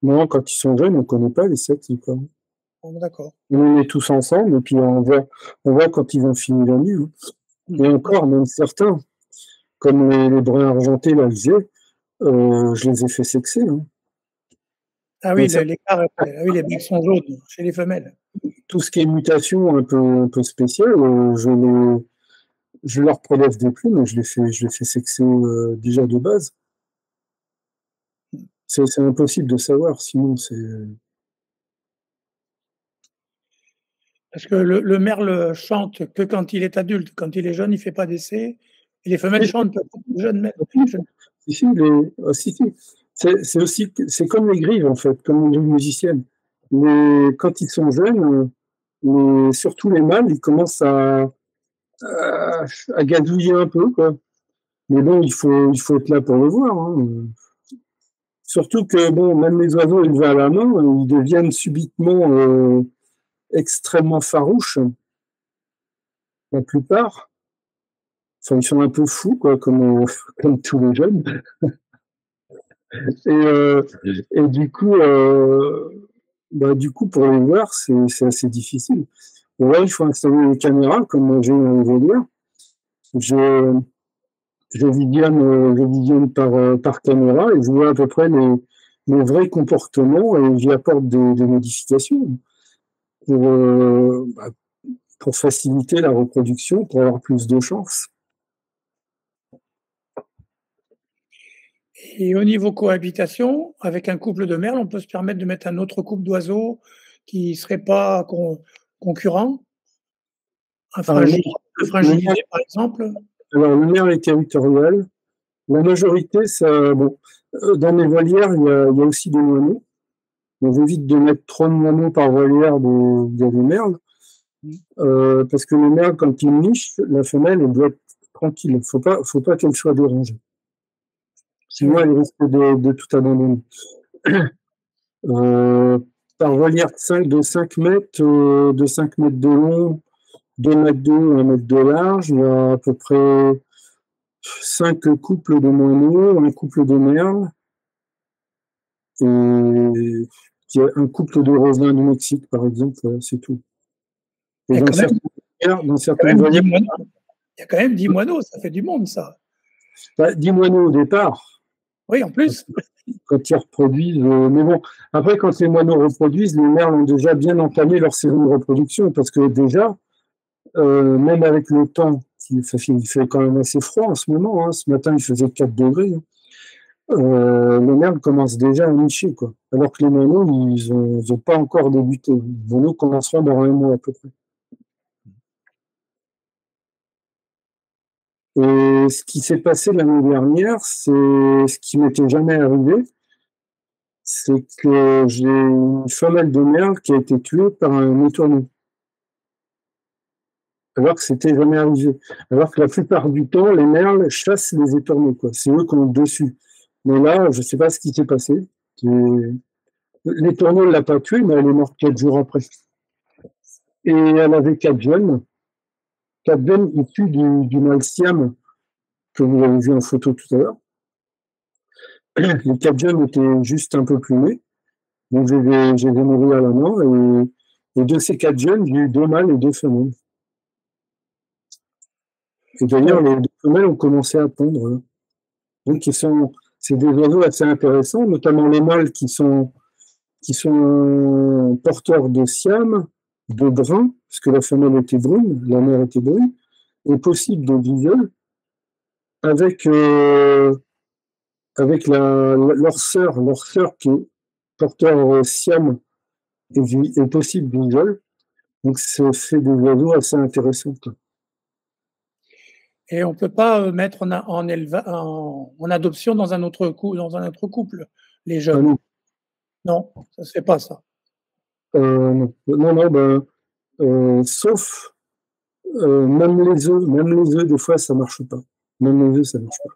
Non, quand ils sont jeunes, on ne connaît pas les sexes. Quoi. D'accord. On les met tous ensemble et puis on voit quand ils vont finir la nuit. Hein. Et encore, même certains, comme les bruns argentés, là, je les ai fait sexer. Hein. Ah oui, les becs sont jaunes chez les femelles. Tout ce qui est mutation un peu spéciale, je leur prélève des plumes et je les fais sexer déjà de base. C'est impossible de savoir, sinon c'est... Parce que le merle chante que quand il est adulte. Quand il est jeune, il ne fait pas d'essai. Et les femelles chantent jeunes. Si. C'est comme les grives, en fait, comme les musiciennes. Mais quand ils sont jeunes, surtout les mâles, ils commencent à gazouiller un peu, quoi. Mais bon, il faut être là pour le voir. Hein. Surtout que, bon, même les oiseaux élevés à la main, ils deviennent subitement extrêmement farouches. La plupart. Enfin, ils sont un peu fous, quoi, comme tous les jeunes. Et du coup, pour les voir, c'est assez difficile. Et là, il faut installer les caméras, comme j'ai un volière. Je visionne par caméra et je vois à peu près les vrais comportements et j'y apporte des modifications pour faciliter la reproduction, pour avoir plus de chances. Et au niveau cohabitation, avec un couple de merles, on peut se permettre de mettre un autre couple d'oiseaux qui ne serait pas concurrent? Un frangilidé, par exemple? Alors, le merle est territorial. La majorité, dans mes volières, il y a aussi des moineaux. On évite de mettre trop de moineaux par volière des merles. Parce que le merle, quand il niche, la femelle, elle doit être tranquille. Faut pas qu'elle soit dérangée. Sinon, elle risque de tout abandonner. Par volière de 5 mètres, de long, 2 mètres de haut, 1 mètre de large, il y a à peu près 5 couples de moineaux, un couple de merles, et il y a un couple de rosins du Mexique, par exemple, c'est tout. Et dans certaines volières, il y a quand même 10 moineaux, ça fait du monde, ça. 10 moineaux au départ. Oui, en plus. Quand ils reproduisent. Mais bon, après, quand les moineaux reproduisent, les merles ont déjà bien entamé leur saison de reproduction, parce que déjà, même avec le temps, il fait quand même assez froid en ce moment. Hein. Ce matin, il faisait 4 degrés. Hein. Les merles commencent déjà à nicher, quoi. Alors que les moineaux, ils n'ont pas encore débuté. Les moineaux commenceront dans 1 mois à peu près. Et Et ce qui s'est passé l'année dernière, c'est ce qui m'était jamais arrivé, c'est que j'ai une femelle de merle qui a été tuée par un étourneau. Alors que c'était jamais arrivé. Alors que la plupart du temps, les merles chassent les étourneaux, quoi. C'est eux qui ont le dessus. Mais là, je sais pas ce qui s'est passé. L'étourneau ne l'a pas tuée, mais elle est morte 4 jours après. Et elle avait 4 jeunes. 4 jeunes issus du mâle Siam que vous avez vu en photo tout à l'heure. Les 4 jeunes étaient juste un peu plumés. Donc, je les ai nourris à la main. Et de ces 4 jeunes, j'ai eu 2 mâles et 2 femelles. Et d'ailleurs, les 2 femelles ont commencé à pondre. Donc, c'est des oiseaux assez intéressants, notamment les mâles qui sont porteurs de Siam, de brun, parce que la femelle était brune, la mère était brune, et possible de visuel, avec leur sœur qui est porteur Siam est possible visuel. Donc, c'est des oiseaux assez intéressants. Et on ne peut pas mettre en adoption dans un autre couple les jeunes. Non, ça ne se fait pas, ça. Non, sauf même les œufs, des fois, ça ne marche pas. Même les œufs, ça ne marche pas.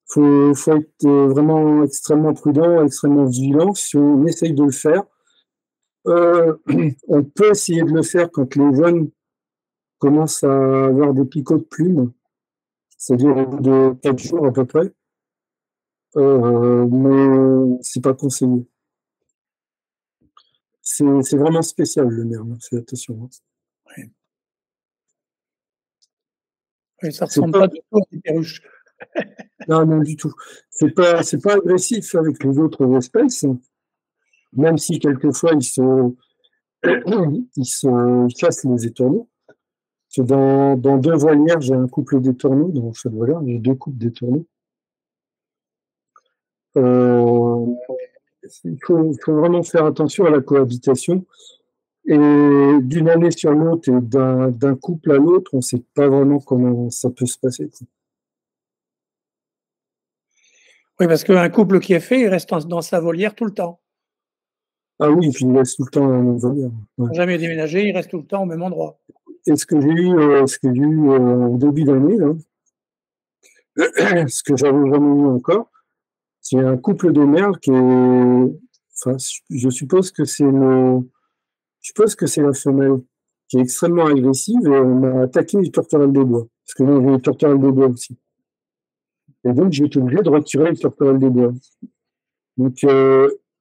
Faut être vraiment extrêmement prudent, extrêmement vigilant. Si on essaye de le faire, on peut essayer de le faire quand les jeunes commencent à avoir des picots de plumes, c'est-à-dire au bout de 4 jours à peu près. Mais c'est pas conseillé. C'est vraiment spécial, le merle, fais attention. Oui. Oui, ça ne ressemble pas du tout à des perruches. Non, du tout. C'est pas agressif avec les autres espèces, même si quelquefois ils chassent les étourneaux. Dans 2 volières, j'ai un couple d'étourneaux, dans chaque volière, j'ai 2 couples d'étourneaux. Il faut vraiment faire attention à la cohabitation. Et d'une année sur l'autre et d'un couple à l'autre, on ne sait pas vraiment comment ça peut se passer. Oui, parce qu'un couple qui est fait, il reste dans sa volière tout le temps. Ah oui, puis il reste tout le temps dans la même volière. Ouais. Jamais déménagé, il reste tout le temps au même endroit. Et ce que j'ai eu au début d'année, là, ce que j'avais jamais eu encore, c'est un couple de merles qui est, enfin, je suppose que c'est la femelle qui est extrêmement agressive et elle m'a attaqué les tourterelles des bois. Parce que moi, j'ai les tourterelles des bois aussi. Et donc, j'ai été obligé de retirer les tourterelles des bois. Donc,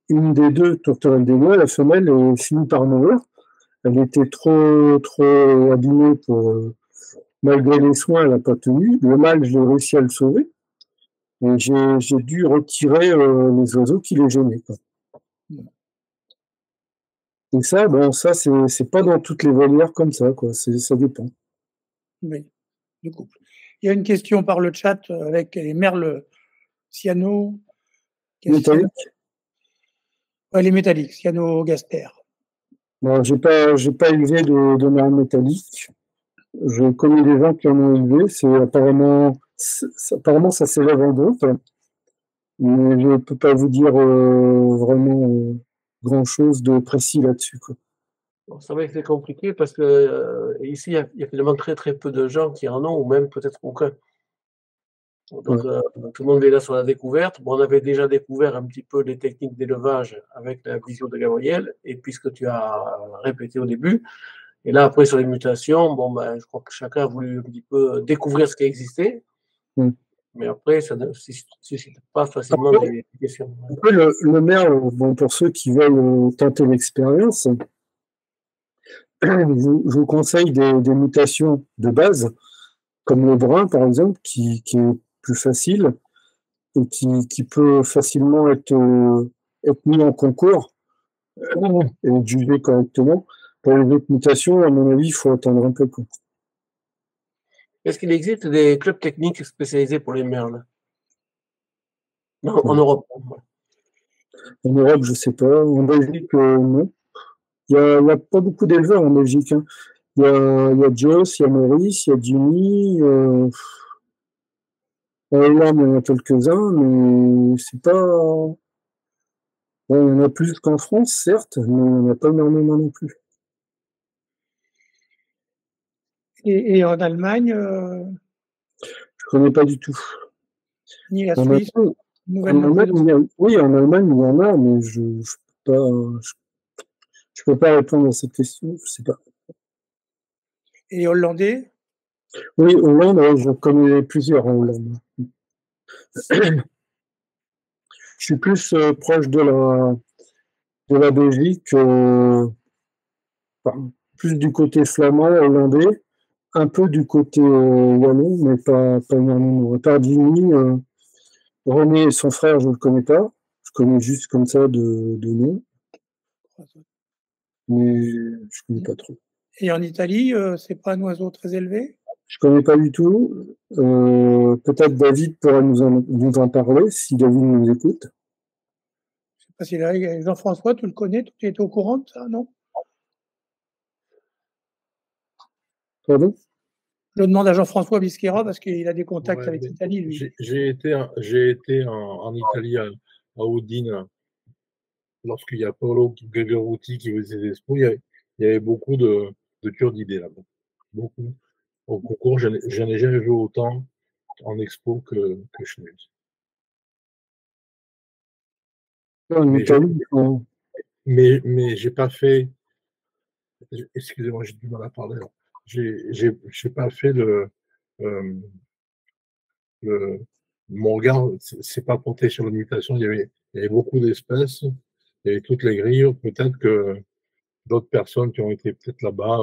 une des 2 tourterelles des bois, la femelle, est finie par mourir. Elle était trop abîmée malgré les soins, elle n'a pas tenu. Le mâle, j'ai réussi à le sauver. Et j'ai dû retirer les oiseaux qui les gênaient, quoi. Et ça, c'est pas dans toutes les volières comme ça, quoi. Ça dépend. Oui, du couple. Il y a une question par le chat avec les merles cyano. Métalliques. Ouais, les métalliques, cyano-gaster. Non, j'ai pas élevé de merles métalliques. Je connais des gens qui en ont élevé. Apparemment, ça s'élève en groupe. Mais je ne peux pas vous dire vraiment grand-chose de précis là-dessus, quoi. Bon, c'est vrai que c'est compliqué parce que ici, il y a finalement très très peu de gens qui en ont, ou même peut-être aucun. Donc, tout le monde est là sur la découverte. Bon, on avait déjà découvert un petit peu les techniques d'élevage avec la vision de Gabriel, et puis ce que tu as répété au début. Et là, après, sur les mutations, je crois que chacun a voulu un petit peu découvrir ce qui existait. Mais après, ça ne suscite pas facilement des questions. Après, le merle, pour ceux qui veulent tenter l'expérience, je vous conseille des mutations de base, comme le brun, par exemple, qui est plus facile et qui peut facilement être mis en concours et jugé correctement. Pour les autres mutations, à mon avis, il faut attendre un peu. Est-ce qu'il existe des clubs techniques spécialisés pour les merles? Non, en Europe. En Europe, je ne sais pas. En Belgique, non. Il n'y a pas beaucoup d'éleveurs en Belgique. Hein. Il y a Joss, il y a Maurice, il y a Jimmy. Là, il y en a quelques-uns, mais c'est pas. Bon, il y en a plus qu'en France, certes, mais il n'y en a pas énormément non plus. Et en Allemagne, Je connais pas du tout. ni la En Suisse, Allemagne, Nouvelle-Zélande. oui, en Allemagne, il y en a, mais je peux pas répondre à cette question. Je sais pas. Et hollandais? Oui, Hollande, je connais plusieurs en Hollande. Je suis plus proche de la Belgique, plus du côté flamand, hollandais, un peu du côté wallon, mais pas énormément. Tardini, René et son frère, je ne le connais pas. Je connais juste comme ça de nom, mais je ne connais pas trop. Et en Italie, c'est pas un oiseau très élevé? Je ne connais pas du tout. Peut-être David pourra nous en parler, si David nous écoute. Je sais pas si là, Jean-François, tu le connais, tu étais au courant de ça, non? Pardon? Je demande à Jean-François Bisquera parce qu'il a des contacts avec l'Italie, lui. J'ai été en Italie à Udine lorsqu'il y a Paolo Gregoruti qui faisait des expos. Il y avait beaucoup de turdidés là-bas. Beaucoup. Au concours, je n'ai jamais vu autant en expo que chez nous. Mais j'ai pas fait. Excusez-moi, j'ai du mal à parler. J'ai pas fait mon regard, c'est pas porté sur la mutation. Il y avait beaucoup d'espèces, il y avait toutes les grilles. Peut-être que d'autres personnes qui ont été peut-être là-bas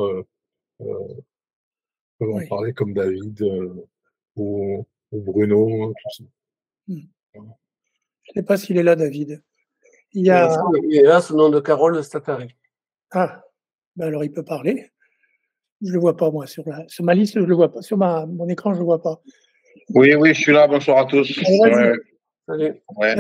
peuvent en parler, comme David ou Bruno, tout ça. Je ne sais pas s'il est là, David. Il est là sous le nom de Carole Statari. Ah, ben alors il peut parler. Je ne le vois pas, moi, sur ma liste, je ne le vois pas. Sur mon écran, je ne le vois pas. Oui, je suis là. Bonsoir à tous. Salut. Ouais.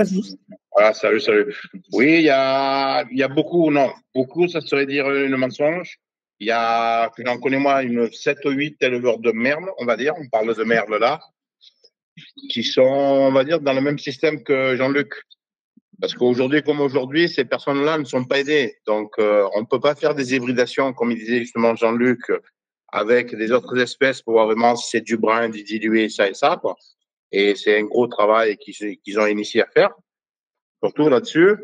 Voilà, salut. Oui, il y a beaucoup, non, beaucoup, ça serait dire une mensonge. Il y a, j'en connais moi, une 7 ou 8 éleveurs de merles, on va dire, on parle de merles là, qui sont, on va dire, dans le même système que Jean-Luc. Parce qu'aujourd'hui, comme aujourd'hui, ces personnes-là ne sont pas aidées. Donc, on ne peut pas faire des hybridations, comme il disait justement Jean-Luc, avec des autres espèces pour voir vraiment si c'est du brun, du dilué, ça et ça, quoi. Et c'est un gros travail qu'ils ont initié à faire, surtout là-dessus.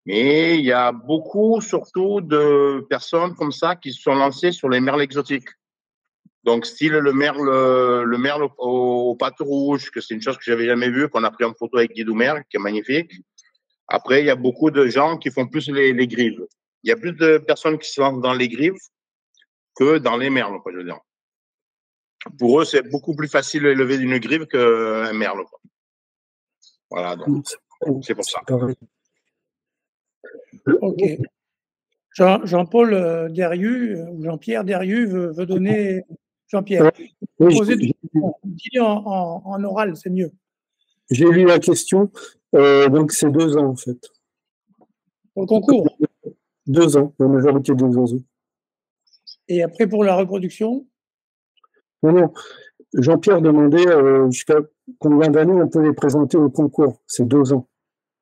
Mais il y a beaucoup, surtout, de personnes comme ça qui se sont lancées sur les merles exotiques. Donc, style le merle aux pattes rouges, que c'est une chose que j'avais jamais vue, qu'on a pris en photo avec Guy Doumer, qui est magnifique. Après, il y a beaucoup de gens qui font plus les grives. Il y a plus de personnes qui se lancent dans les grives que dans les merles, quoi, je veux dire. Pour eux, c'est beaucoup plus facile d'élever une grive qu'un merle, quoi. Voilà, donc c'est pour ça. Ok. Jean-Paul Derrieux, ou Jean-Pierre Derrieux veut donner. Jean-Pierre, poser des questions. Dis-le en oral, c'est mieux. J'ai lu la question, donc c'est 2 ans en fait. Pour le concours? 2 ans, la majorité des oiseaux. Et après, pour la reproduction? Non. Jean-Pierre demandait jusqu'à combien d'années on peut les présenter au concours. C'est 2 ans.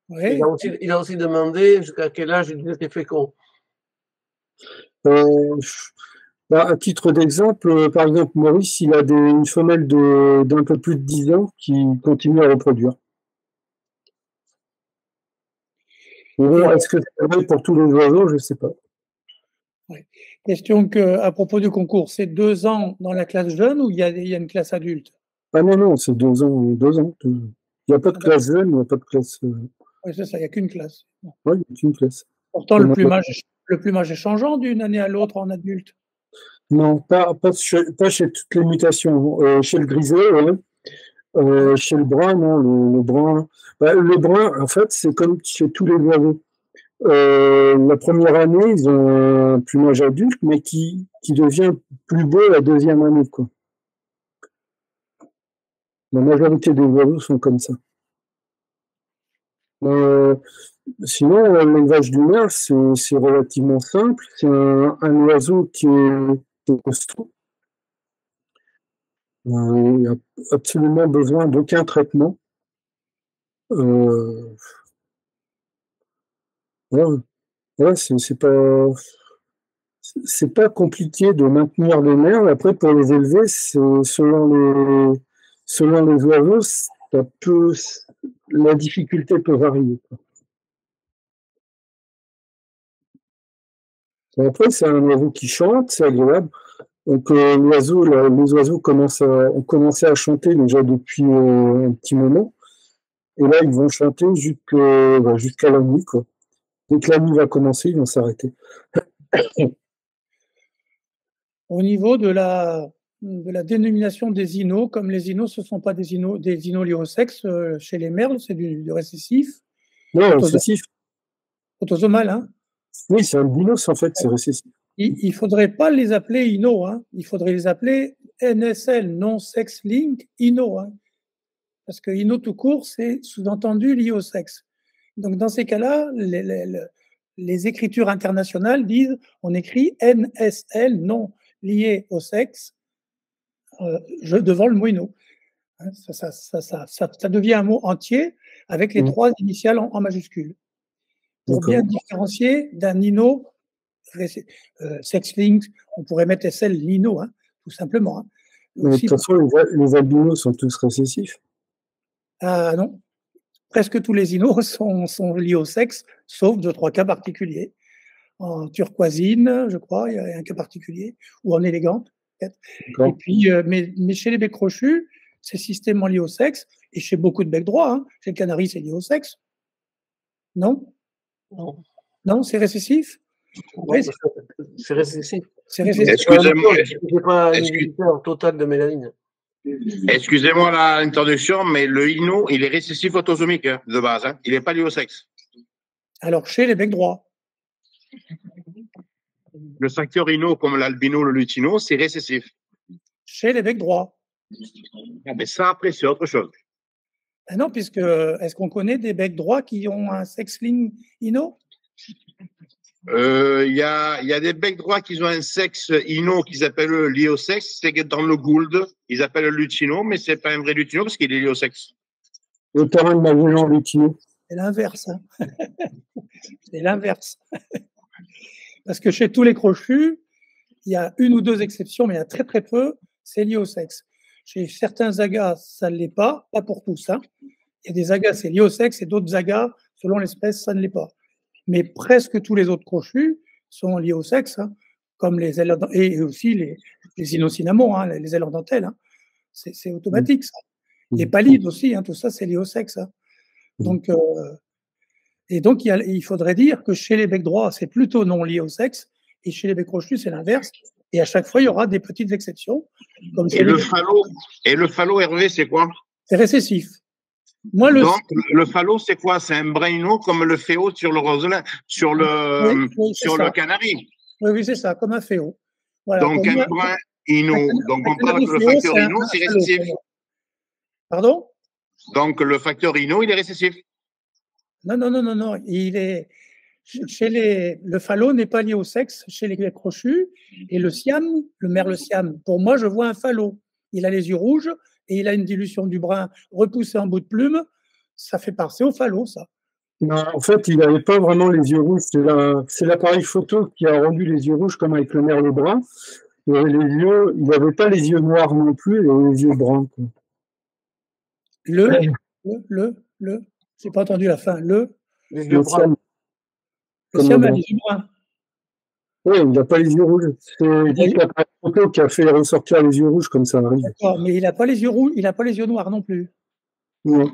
Oui. Il a aussi demandé jusqu'à quel âge il était fécond. À titre d'exemple, par exemple, Maurice, il a une femelle d'un peu plus de 10 ans qui continue à reproduire. Mais bon, est-ce que c'est vrai pour tous les oiseaux? Je ne sais pas. Oui. Question à propos du concours, c'est 2 ans dans la classe jeune ou il y a une classe adulte? Ah non, c'est 2 ans. 2 ans. Il n'y a pas de classe jeune, il n'y a pas de classe. Oui, c'est ça, il n'y a qu'une classe. Oui, il n'y a qu'une classe. Pourtant, le plumage est changeant d'une année à l'autre en adulte. Non, pas chez toutes les mutations. Chez le griset, ouais. Chez le brun, non. Le brun, le brun, en fait, c'est comme chez tous les oiseaux. La première année, ils ont un plumage adulte, mais qui devient plus beau la deuxième année, quoi. La majorité des oiseaux sont comme ça. Sinon, l'élevage du merle, c'est relativement simple. C'est un oiseau qui est costaud. Il n'y a absolument besoin d'aucun traitement. Ouais, ouais, c'est pas compliqué de maintenir les merles. Après, pour les élever, c'est selon les oiseaux, la difficulté peut varier, quoi. Après, c'est un oiseau qui chante, c'est agréable. Donc, les oiseaux ont commencé à chanter déjà depuis un petit moment. Et là, ils vont chanter jusqu'à la nuit, quoi. Dès que la nuit va commencer, ils vont s'arrêter. Au niveau de la dénomination des inos, comme les inos, ce ne sont pas des inos liés au sexe, chez les merles, c'est du récessif. Non, récessif. Autosomal, hein. Oui, c'est un binos, en fait, c'est récessif. Il ne faudrait pas les appeler inos, hein. Il faudrait les appeler NSL, non-sex-link inos, hein. Parce que ino tout court, c'est sous-entendu lié au sexe. Donc, dans ces cas-là, les écritures internationales disent, on écrit NSL, non lié au sexe, devant le mot ino. Hein, ça devient un mot entier avec les trois initiales en majuscule. Pour bien différencier d'un ino sex-linked, on pourrait mettre SL lino, hein, tout simplement. Hein. Mais de toute façon, les albinos sont tous récessifs. Ah non, presque tous les inos sont liés au sexe, sauf 2-3 cas particuliers. En turquoisine, je crois, il y a un cas particulier, ou en élégante, peut-être. Et puis, mais chez les becs crochus, c'est systématiquement lié au sexe, et chez beaucoup de becs droits, hein, chez le canari, c'est lié au sexe. Non? Non, c'est récessif? Oui, c'est récessif. C'est récessif. Excusez-moi. C'est pas un inhibiteur total de mélanine. Excusez-moi l'introduction, mais le ino, il est récessif autosomique, hein, de base. Hein. Il n'est pas lié au sexe. Alors, chez les becs droits. Le facteur ino, comme l'albino, le lutino, c'est récessif. Chez les becs droits. Ah, mais ça, après, c'est autre chose. Ben non, puisque est-ce qu'on connaît des becs droits qui ont un sex-link ino? Il y a des becs droits qui ont un sexe ino qu'ils appellent lié au sexe. C'est que dans le Gould, ils appellent le lutino, mais c'est pas un vrai lutino parce qu'il est lié au sexe. Le terrain de Magellan lutino. C'est l'inverse. Hein. C'est l'inverse. Parce que chez tous les crochus, il y a une ou deux exceptions, mais il y a très très peu, c'est lié au sexe. Chez certains agas, ça ne l'est pas pour tous. Hein. Il y a des agas, c'est lié au sexe, et d'autres agas, selon l'espèce, ça ne l'est pas. Mais presque tous les autres crochus sont liés au sexe, hein, comme les ailes et aussi les inocinamons, hein, les ailes en dentelle. Hein. C'est automatique, ça. Les palides aussi, hein, tout ça, c'est lié au sexe. Hein. Donc, il faudrait dire que chez les becs droits, c'est plutôt non lié au sexe, et chez les becs crochus, c'est l'inverse. Et à chaque fois, il y aura des petites exceptions. Comme et le phallo, Hervé, c'est quoi? C'est récessif. Donc, le phallo, c'est quoi? C'est un brin ino comme le féo sur le roselin, sur le canari. Oui, c'est ça, comme un féo. Voilà, donc, un brin ino. Donc, on parle que le facteur ino, c'est récessif. Pardon? Donc, le facteur ino, il est récessif. Non. Il est. Le phallo n'est pas lié au sexe chez les crochus. Et le siam, le merle siam, pour moi, je vois un phallo. Il a les yeux rouges et il a une dilution du brun repoussé en bout de plume. Ça fait penser au phallo, ça. Non, en fait, il n'avait pas vraiment les yeux rouges. C'est l'appareil photo qui a rendu les yeux rouges comme avec le merle brun. Il n'avait pas les yeux noirs non plus, il avait les yeux bruns. Quoi. J'ai pas entendu la fin. Les yeux bruns. Le siam a les yeux bruns. Oui, il n'a pas les yeux rouges. C'est l'appareil photo qui a fait ressortir les yeux rouges comme ça arrive. D'accord, mais il n'a pas les yeux rouges, il n'a pas les yeux noirs non plus. Non.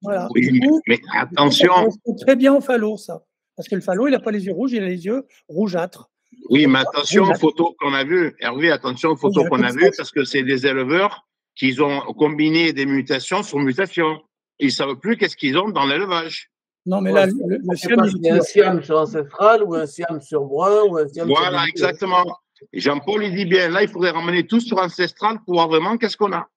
Voilà. Oui, mais attention. C'est très bien au phallo, ça. Parce que le phallo, il n'a pas les yeux rouges, il a les yeux rougeâtres. Oui, mais attention aux photos qu'on a vues. Hervé, attention aux photos qu'on a vues, parce que c'est des éleveurs qui ont combiné des mutations sur mutations. Ils ne savent plus qu'est-ce qu'ils ont dans l'élevage. Non, mais là, le siam, il y a un siam sur ancestral, ou un siam sur brun, ou un siam sur. Voilà, exactement. Jean-Paul, il dit bien, là, il faudrait ramener tout sur ancestral pour voir vraiment qu'est-ce qu'on a.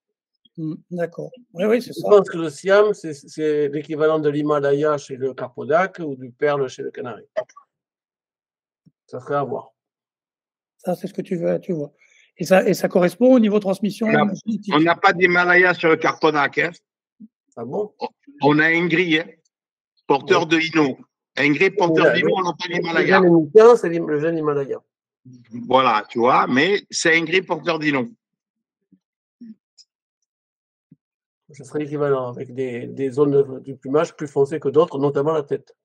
D'accord. Oui, c'est ça. Je pense que le siam, c'est l'équivalent de l'Himalaya chez le carpodac ou du perle chez le canari. Ça serait à voir. Ça, c'est ce que tu vois. Et ça correspond au niveau transmission génétique. On n'a pas d'Himalaya sur le Carponac. Hein. Ah bon? On a un gris, hein, porteur de Hino. Un gris porteur d'Hino, on n'a pas d'Himalaya. Le gène émicien, c'est le gène Himalaya. Voilà, tu vois, mais c'est un gris porteur d'Hino. Ce serait l'équivalent, avec des zones du plumage plus foncées que d'autres, notamment la tête.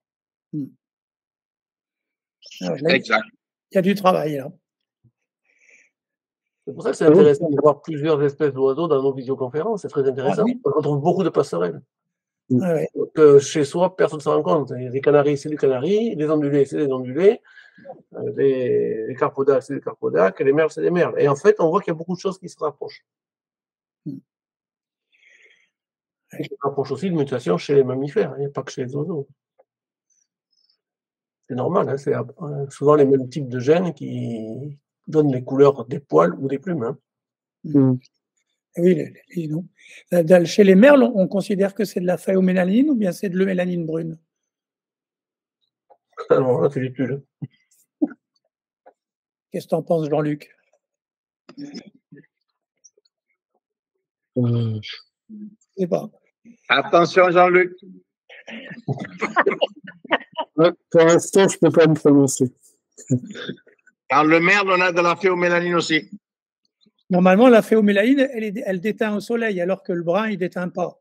Exact. Il y a du travail là. C'est pour ça que c'est intéressant de voir plusieurs espèces d'oiseaux dans nos visioconférences. C'est très intéressant. On trouve beaucoup de passerelles. Donc, chez soi, personne ne s'en rend compte. Les canaris, c'est des canaris. Les ondulés, c'est des ondulés. Les carpodaques, c'est des carpodaques. Et les merles, c'est des merles. Et en fait, on voit qu'il y a beaucoup de choses qui se rapprochent. Et qui se rapprochent aussi de mutations chez les mammifères, pas que chez les oiseaux. C'est normal, hein, c'est souvent les mêmes types de gènes qui donnent les couleurs des poils ou des plumes. Hein. Oui, chez les merles, on considère que c'est de la phéomélanine ou bien c'est de l'eumélanine brune? Alors là, tu dis plus. Qu'est-ce que tu en penses, Jean-Luc? Je sais pas. Attention, Jean-Luc. Pour l'instant, je ne peux pas me prononcer. Dans le merle, on a de la phéomélanine aussi. Normalement, la phéomélanine, elle déteint au soleil, alors que le brun, il ne déteint pas.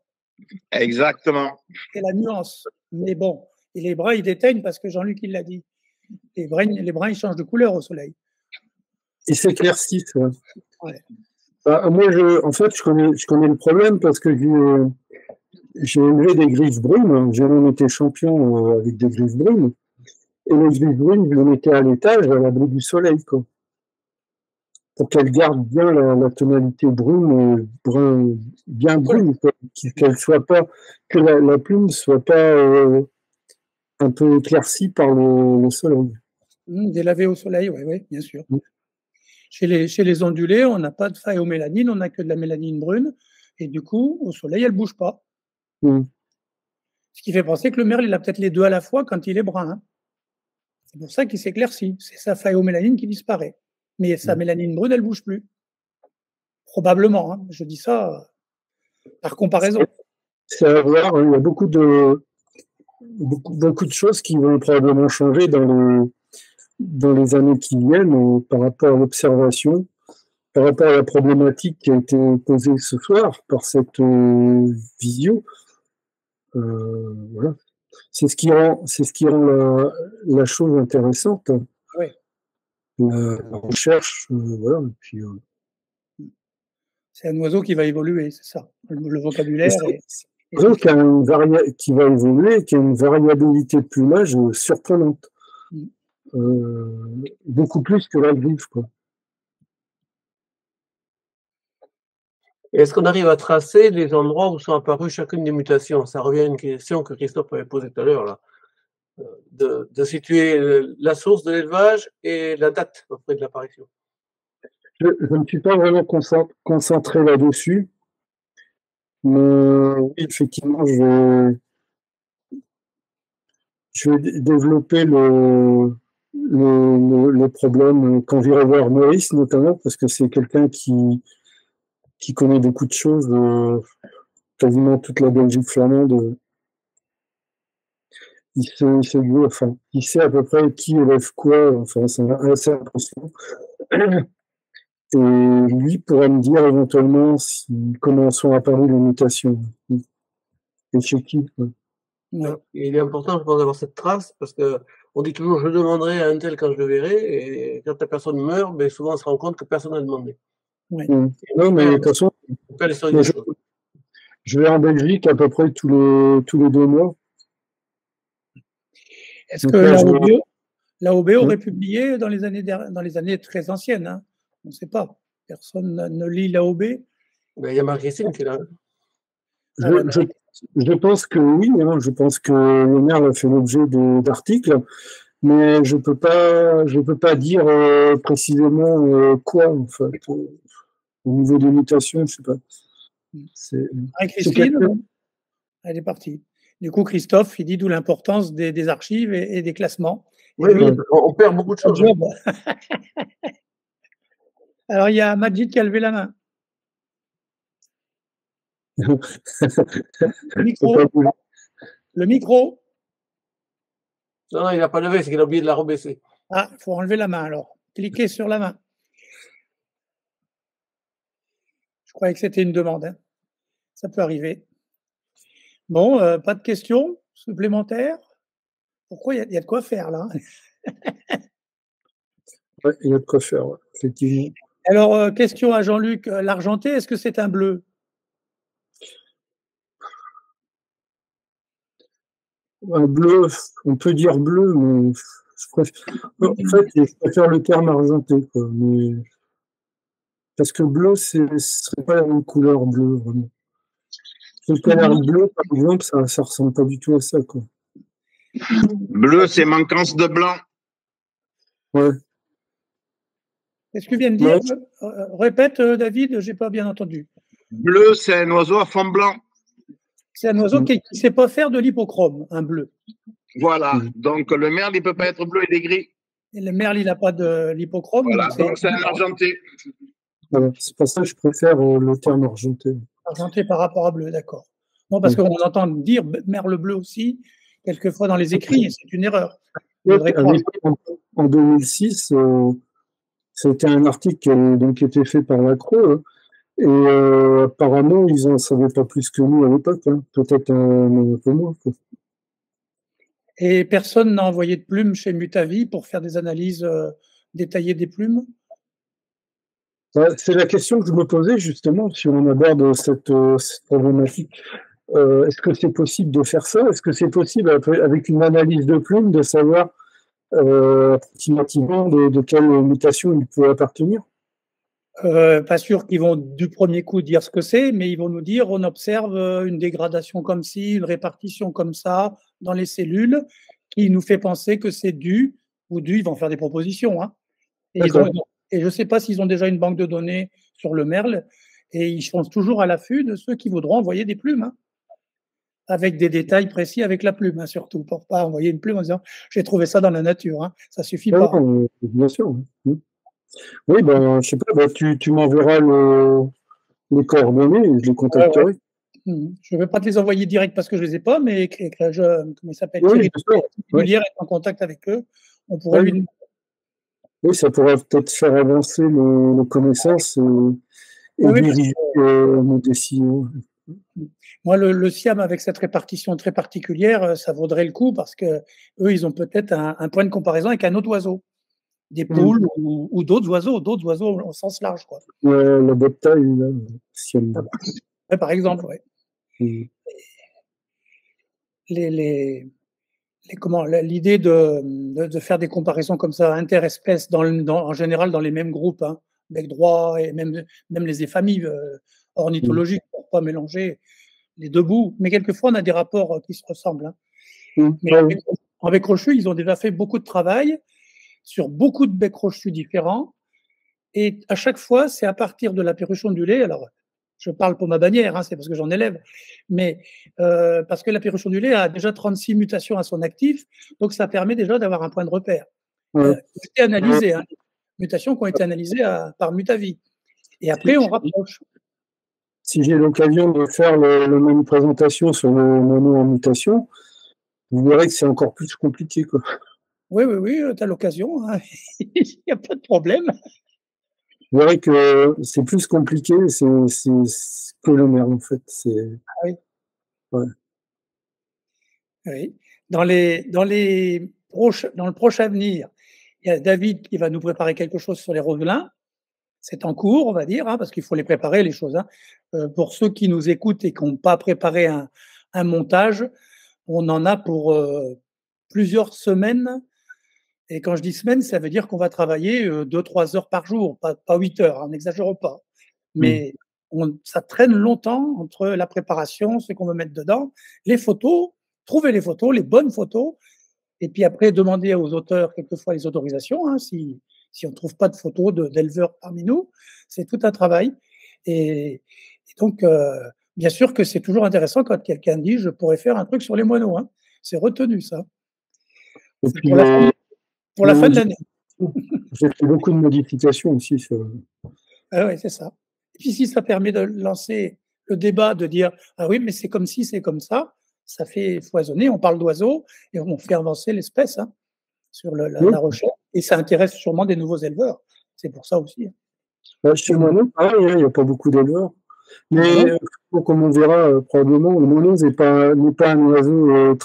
Exactement. C'est la nuance. Mais bon, et les bruns, ils déteignent parce que Jean-Luc, il l'a dit. Les bruns, ils changent de couleur au soleil. Ils s'éclaircissent. Ouais. Moi, en fait, je connais le problème parce que j'ai élevé des griffes brunes. J'ai même été champion avec des griffes brunes. Et les griffes brunes, je les mettais à l'étage, à l'abri du soleil, quoi. Pour qu'elles gardent bien la tonalité brune, bien brune, qu'elle soit pas, que la plume soit pas un peu éclaircie par le soleil. Délavée au soleil, oui, bien sûr. Chez les ondulés, on n'a pas de phéomélanine, on n'a que de la mélanine brune, et du coup, au soleil, elle ne bouge pas. Ce qui fait penser que le merle, il a peut-être les deux à la fois quand il est brun. Hein. C'est pour ça qu'il s'éclaircit. C'est sa phéomélanine qui disparaît. Mais sa mélanine brune, elle ne bouge plus. Probablement. Hein. Je dis ça par comparaison. C'est à voir. Il y a beaucoup de choses qui vont probablement changer dans les années qui viennent par rapport à l'observation, par rapport à la problématique qui a été posée ce soir par cette visio. Voilà. C'est ce qui rend la chose intéressante. Oui. La recherche, voilà. Puis, c'est un oiseau qui va évoluer, c'est ça. Le vocabulaire. C'est un oiseau qui va évoluer, qui a une variabilité de plumage surprenante. Beaucoup plus que la griffe, quoi. Est-ce qu'on arrive à tracer les endroits où sont apparues chacune des mutations? Ça revient à une question que Christophe avait posée tout à l'heure, là. De situer la source de l'élevage et la date auprès de l'apparition. Je ne suis pas vraiment concentré là-dessus, mais oui, effectivement, je vais développer le problème quand j'irai voir Maurice, notamment, parce que c'est quelqu'un qui connaît beaucoup de choses, quasiment toute la Belgique flamande. Il sait à peu près qui élève quoi, enfin, c'est assez impressionnant. Et lui pourrait me dire éventuellement comment sont apparues les mutations. Et chez qui. Ouais. Et il est important, je pense, d'avoir cette trace, parce qu'on dit toujours je demanderai à un tel quand je le verrai, et quand la personne meurt, ben, souvent on se rend compte que personne n'a demandé. Oui. Non, mais de toute façon, je vais en Belgique à peu près tous les 2 mois. Est-ce que l'AOB aurait publié dans les années très anciennes, hein? On ne sait pas. Personne ne lit l'AOB. Il y a Marie-Christine qui est là. Je pense que oui, hein, je pense que le merle a fait l'objet d'articles, mais je peux pas dire précisément quoi, en fait, au niveau des mutations, je sais pas. Marie-Christine, elle est partie. Du coup, Christophe, il dit d'où l'importance des archives et des classements. Oui, on perd beaucoup de choses. Alors, il y a Majid qui a levé la main. Le micro. Le micro. Non, non, il n'a pas levé, c'est qu'il a oublié de la rebaisser. Ah, il faut enlever la main alors. Cliquez sur la main. Je croyais que c'était une demande. Hein. Ça peut arriver. Bon, pas de questions supplémentaires? Pourquoi il y a de quoi faire là? Oui, il y a de quoi faire, ouais, effectivement. Alors, question à Jean-Luc, l'argenté, est-ce que c'est un bleu? Un bleu, on peut dire bleu, mais en fait, je préfère le terme argenté, quoi, mais parce que bleu, ce serait pas la même couleur bleu, vraiment. Le canard bleu, par exemple, ça ressemble pas du tout à ça, quoi. Bleu, c'est manquance de blanc. Ouais. Qu'est-ce que tu viens de dire? Répète, David, j'ai pas bien entendu. Bleu, c'est un oiseau à fond blanc. C'est un oiseau qui ne sait pas faire de l'hypochrome, un bleu. Voilà. Donc, le merle, il ne peut pas être bleu, il est gris. Et le merle, il n'a pas de l'hypochrome. Voilà. Donc, c'est un argenté. Voilà. C'est pour ça que je préfère le terme argenté. Argenté par rapport à bleu, d'accord. Non, parce qu'on entend dire merle bleu aussi, quelquefois dans les écrits, et c'est une erreur. En 2006, c'était un article qui a été fait par Lacroix, hein, et apparemment, ils n'en savaient pas plus que nous à l'époque, hein, peut-être un peu moins. Quoi. Et personne n'a envoyé de plumes chez Mutavi pour faire des analyses détaillées des plumes? C'est la question que je me posais justement si on aborde cette problématique. Est-ce que c'est possible de faire ça? Est-ce que c'est possible, avec une analyse de plumes, de savoir approximativement de quelle mutation il peut appartenir? Pas sûr qu'ils vont du premier coup dire ce que c'est, mais ils vont nous dire on observe une dégradation comme ci, une répartition comme ça dans les cellules qui nous fait penser que c'est dû, ils vont faire des propositions. Hein. Et je ne sais pas s'ils ont déjà une banque de données sur le merle, et ils sont toujours à l'affût de ceux qui voudront envoyer des plumes, hein, avec des détails précis avec la plume, hein, surtout, pour ne pas envoyer une plume en disant j'ai trouvé ça dans la nature. Hein. Ça ne suffit pas. Bien sûr. Oui, ben, je sais pas, tu m'enverras les coordonnées et je les contacterai. Ouais. Je ne vais pas te les envoyer direct parce que je ne les ai pas, mais comment il s'appelle, Thierry est en contact avec eux. On pourrait lui demander. Oui, ça pourrait peut-être faire avancer nos connaissances et diriger nos décisions. Moi, le Siam, avec cette répartition très particulière, ça vaudrait le coup parce que eux, ils ont peut-être un point de comparaison avec un autre oiseau. Des poules ou d'autres oiseaux au sens large. Quoi. La bobtail, Siam. Ouais, par exemple, oui. L'idée de faire des comparaisons comme ça interespèces en général dans les mêmes groupes, hein, bec droit et même les familles ornithologiques pour ne pas mélanger les deux bouts. Mais quelquefois, on a des rapports qui se ressemblent. Hein. Mais avec Crochu, ils ont déjà fait beaucoup de travail sur beaucoup de becs crochus différents. Et à chaque fois, c'est à partir de la perruche ondulée. Alors, je parle pour ma bannière, hein, c'est parce que j'en élève, mais parce que la perruche ondulée a déjà 36 mutations à son actif, donc ça permet déjà d'avoir un point de repère. C'est analysé, hein, mutations qui ont été analysées par Mutavi. Et après, on rapproche. Si j'ai l'occasion de faire la même présentation sur le mono en mutation, vous verrez que c'est encore plus compliqué, quoi. Oui, tu as l'occasion, hein. Il n'y a pas de problème. Vous verrez que c'est plus compliqué, c'est que le merle, en fait. Oui. Ouais. Oui. Dans le proche avenir, il y a David qui va nous préparer quelque chose sur les roselins. C'est en cours, on va dire, hein, parce qu'il faut les préparer, les choses. Hein. Pour ceux qui nous écoutent et qui n'ont pas préparé un montage, on en a pour plusieurs semaines. Et quand je dis semaine, ça veut dire qu'on va travailler 2-3 heures par jour, pas 8 heures, on n'exagère pas. Mais ça traîne longtemps entre la préparation, ce qu'on veut mettre dedans, les photos, trouver les photos, les bonnes photos, et puis après demander aux auteurs quelquefois les autorisations, hein, si on ne trouve pas de photos d'éleveurs parmi nous, c'est tout un travail. Et donc, bien sûr que c'est toujours intéressant quand quelqu'un dit « je pourrais faire un truc sur les moineaux hein. ». C'est retenu, ça. Pour la fin de l'année. J'ai fait beaucoup de modifications aussi. Ah oui, c'est ça. Et puis si ça permet de lancer le débat, de dire ah oui, mais c'est comme si, c'est comme ça fait foisonner. On parle d'oiseaux et on fait avancer l'espèce sur la recherche. Et ça intéresse sûrement des nouveaux éleveurs. C'est pour ça aussi. Chez le moineau, pareil, il n'y a pas beaucoup d'éleveurs. Mais comme on verra probablement, le moineau n'est pas un oiseau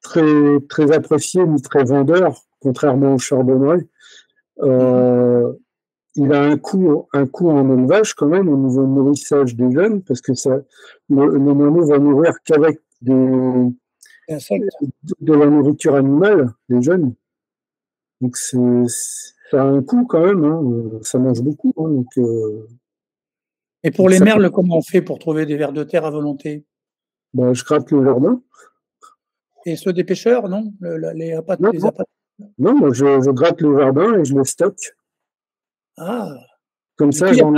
très apprécié ni très vendeur, contrairement au chardonneret. Il a un coût en élevage quand même au niveau de nourrissage des jeunes, parce que le moineau va nourrir qu'avec de la nourriture animale, les jeunes. Donc ça a un coût quand même, ça mange beaucoup. Et pour les merles, comment on fait pour trouver des vers de terre à volonté? Je gratte le jardin. Et ceux des pêcheurs, non? Les appâts? Non, moi je gratte le jardin et je le stocke. Ah. Comme ça, j'en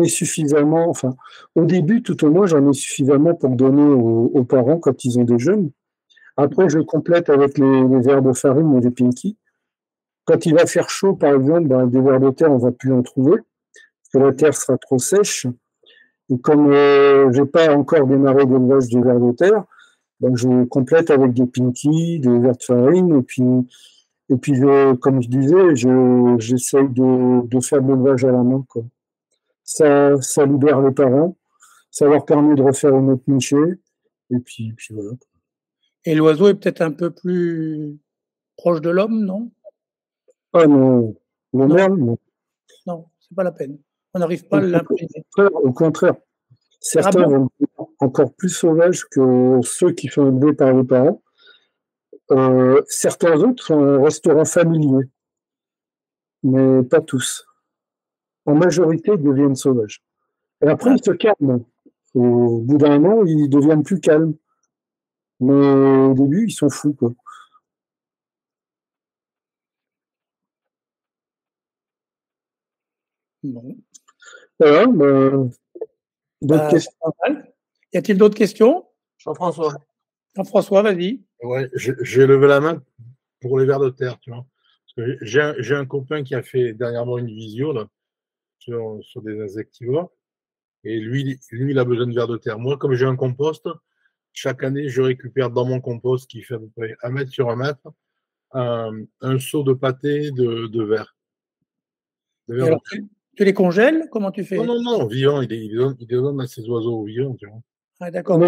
ai suffisamment. Enfin, au début, tout au moins, j'en ai suffisamment pour donner aux parents quand ils ont des jeunes. Après, je complète avec les vers de farine et les pinky. Quand il va faire chaud, par exemple, des vers de terre, on va plus en trouver, parce que la terre sera trop sèche. Et comme j'ai pas encore démarré d'élevage de vers de terre, je complète avec des pinky, des vers de farine, et puis comme je disais, j'essaye de faire de l'élevage à la main, quoi. Ça libère les parents, ça leur permet de refaire une autre nichée, et puis voilà. Et l'oiseau est peut-être un peu plus proche de l'homme, non? Ah non, le merle, non. Non, c'est pas la peine. On n'arrive pas à l'imprimer. Au contraire, certains vont être encore plus sauvages que ceux qui sont élevés par les parents. Certains autres resteront familiers, mais pas tous. En majorité, ils deviennent sauvages. Et après, ils se calment. Au bout d'un moment, ils deviennent plus calmes. Mais au début, ils sont fous, quoi. Bon. Voilà, d'autres questions? Y a-t-il d'autres questions? Jean-François. Jean-François, vas-y. Ouais, j'ai levé la main pour les vers de terre, tu vois. J'ai un copain qui a fait dernièrement une visio là, sur des insectivores. Et lui, il a besoin de vers de terre. Moi, comme j'ai un compost, chaque année, je récupère dans mon compost, qui fait à peu près 1 mètre sur 1 mètre, un seau de pâté de verre. Et alors, tu les congèles? Comment tu fais? Non, vivant. Il donne à ses oiseaux vivants, tu vois. Ah, d'accord.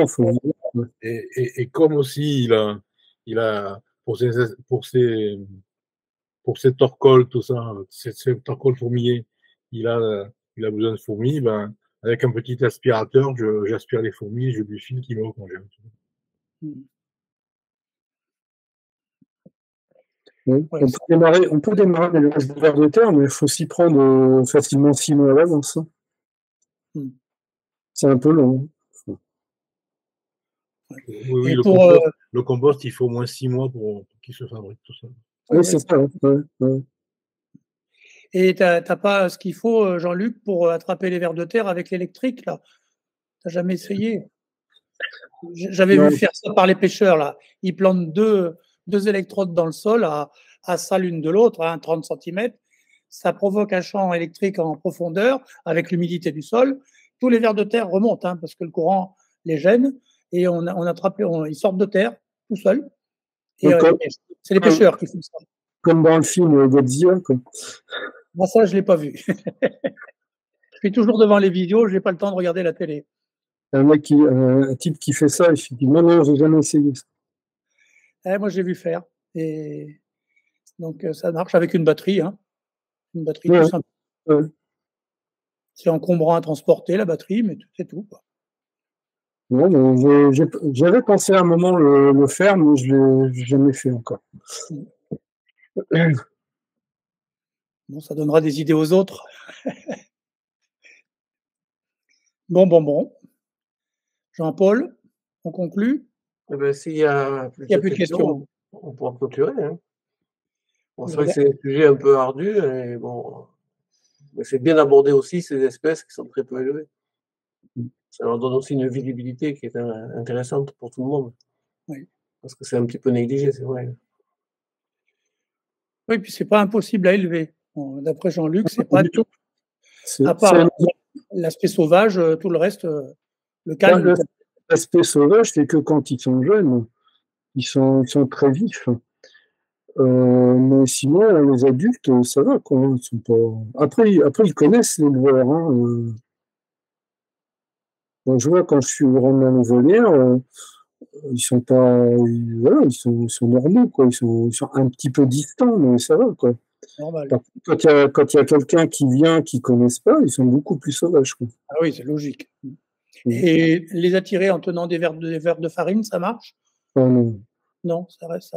Et comme aussi, il a pour ses torcoles, tout ça, ses torcoles fourmillers, il a besoin de fourmis, avec un petit aspirateur, j'aspire les fourmis, je lui file qu'il met au congèle. Oui. On peut démarrer l'élevage de vers de terre, mais il faut s'y prendre facilement 6 mois à l'avance. C'est un peu long. Oui, le compost, il faut au moins 6 mois pour qu'il se fabrique tout ça. Oui, c'est ça. Ouais. Et t'as pas ce qu'il faut, Jean-Luc, pour attraper les vers de terre avec l'électrique, là? T'as jamais essayé? J'avais vu faire ça par les pêcheurs, là. Ils plantent deux électrodes dans le sol à ça l'une de l'autre, à 30 cm. Ça provoque un champ électrique en profondeur avec l'humidité du sol. Tous les vers de terre remontent, parce que le courant les gêne, et ils sortent de terre tout seuls. Et c'est les pêcheurs qui font ça. Comme dans le film Godzilla, quoi. Moi, ça, je l'ai pas vu. Je suis toujours devant les vidéos, je n'ai pas le temps de regarder la télé. Un type qui fait ça, il se dit non, je n'ai jamais essayé ça. Moi, j'ai vu faire. Et donc, ça marche avec une batterie. Une batterie tout simple. Ouais. C'est encombrant à transporter, la batterie, mais c'est tout, quoi. Non, j'avais pensé à un moment le faire, mais je ne l'ai jamais fait encore. Bon, ça donnera des idées aux autres. Bon. Jean-Paul, on conclut? S'il n'y a plus de questions, on pourra clôturer. Bon, c'est vrai que c'est un sujet un peu ardu, et bon, mais c'est bien d'aborder aussi ces espèces qui sont très peu élevées. Ça leur donne aussi une visibilité qui est intéressante pour tout le monde. Oui. Parce que c'est un petit peu négligé, c'est vrai. Oui, puis c'est pas impossible à élever. D'après Jean-Luc, c'est pas du tout. à part l'aspect sauvage, tout le reste, le calme. L'aspect sauvage, c'est que quand ils sont jeunes, ils sont très vifs. Mais sinon, les adultes, ça va, quoi. Ils sont pas... Après, ils connaissent l'éleveur. Hein. Donc, je vois quand je suis vraiment dans les volières, ils sont pas, voilà, ils sont normaux, quoi. Ils sont un petit peu distants, mais ça va, quoi. Normal. Quand il y a quelqu'un qui vient, qui connaissent pas, ils sont beaucoup plus sauvages, quoi. Ah oui, c'est logique. Et les attirer en tenant des verres de farine, ça marche? Non. Non,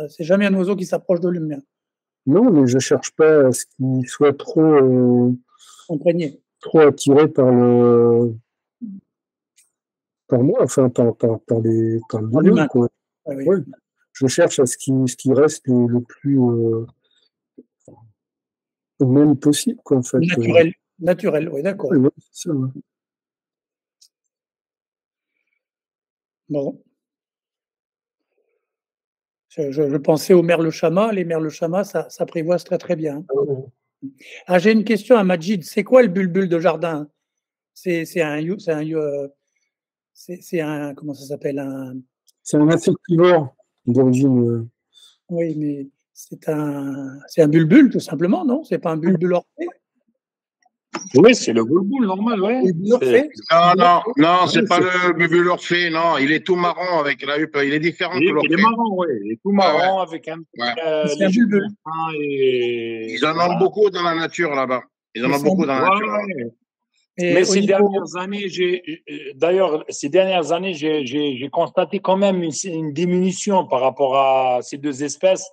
c'est jamais un oiseau qui s'approche de lui-même. Non, mais je cherche pas à ce qu'il soit trop imprégné, trop attiré par moi, enfin par l'humain, quoi. Ah oui. Ouais. Je cherche à ce qu'il reste le plus même possible, quoi, en fait. Naturel, oui, d'accord. Ouais, c'est ça, ouais. Bon. Je pensais aux merles-chamas. Les merles-chamas, ça s'apprivoise très, très bien. Ah, j'ai une question à Majid. C'est quoi le bulbul de jardin? C'est un comment ça s'appelle? C'est un insectivore d'origine. Oui, mais c'est un bulbul, tout simplement, non? C'est pas un bulbul orphée? Oui, c'est le bulbul normal, ouais. Non, c'est pas le bulbul orphée, non. Il est tout marron avec la huppe. Il est différent que l'orphée. Il est marron, oui. Il est tout marron avec un c'est un bulbul. Ils en ont beaucoup dans la nature là-bas. Ils en ont beaucoup dans la nature. Mais ces dernières années, j'ai constaté quand même une diminution par rapport à ces deux espèces,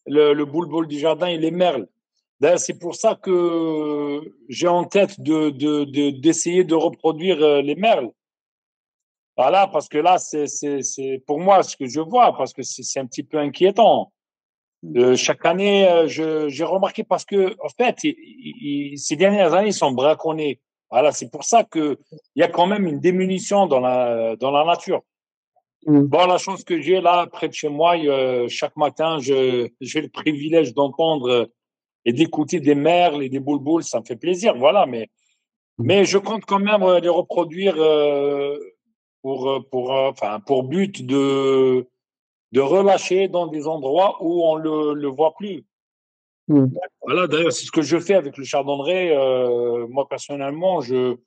le bulbul du jardin et les merles. D'ailleurs, c'est pour ça que j'ai en tête d'essayer de reproduire les merles. Voilà, parce que là, c'est pour moi ce que je vois, parce que c'est un petit peu inquiétant. Chaque année, j'ai remarqué parce que, en fait, ces dernières années, ils sont braconnés. Voilà, c'est pour ça que il y a quand même une diminution dans la nature. Bon, la chance que j'ai là, près de chez moi, chaque matin, j'ai le privilège d'entendre et d'écouter des merles et des bulbuls, ça me fait plaisir, voilà. Mais je compte quand même les reproduire pour but de relâcher dans des endroits où on le voit plus. Voilà, d'ailleurs, c'est ce que je fais avec le chardonneret. Moi, personnellement, je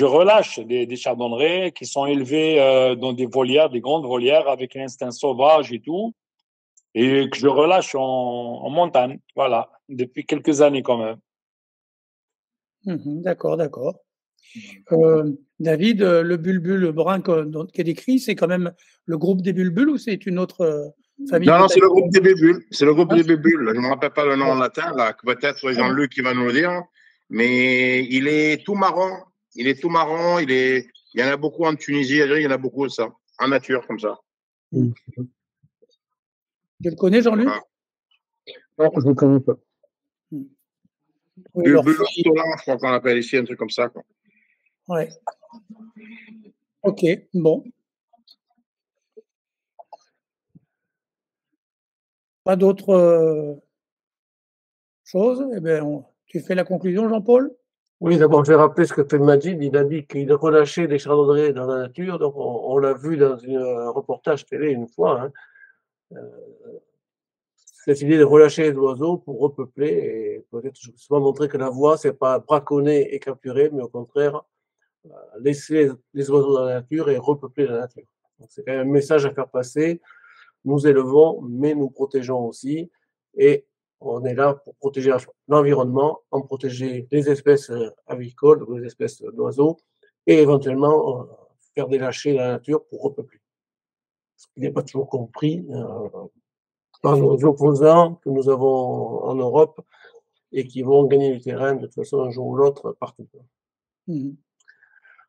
relâche des chardonnerets qui sont élevés dans des volières, des grandes volières, avec un instinct sauvage et tout, et que je relâche en montagne, voilà, depuis quelques années quand même. D'accord. David, le bulbul brun qui est décrit, c'est quand même le groupe des bulbuls ou c'est une autre famille? Non, c'est le groupe des bulbuls. C'est le groupe des bulbuls. Je ne me rappelle pas le nom en latin, là, peut-être Jean-Luc qui va nous le dire. Mais il est tout marron. Il y en a beaucoup en Tunisie, il y en a beaucoup de ça, en nature, comme ça. Tu le connais, Jean-Luc? Non, je ne le connais pas. Bulbul ortolan, je crois qu'on l'appelle ici, un truc comme ça, quoi. Ouais. Ok, bon. Pas d'autres choses? Eh bien, tu fais la conclusion, Jean-Paul? Oui, d'abord, je vais rappeler ce que fait Majid. Il a dit qu'il relâchait des chardonnerets dans la nature. Donc, on l'a vu dans un reportage télé une fois. Hein. Cette idée de relâcher les oiseaux pour repeupler et peut-être souvent montrer que la voie, c'est pas braconner et capturer, mais au contraire, laisser les oiseaux dans la nature et repeupler la nature. Donc, c'est quand même un message à faire passer. Nous élevons, mais nous protégeons aussi. Et on est là pour protéger l'environnement, en protéger les espèces avicoles, les espèces d'oiseaux, et éventuellement faire des lâchers dans la nature pour repeupler. Ce qui n'est pas toujours compris par nos opposants que nous avons en Europe et qui vont gagner du terrain de toute façon un jour ou l'autre partout.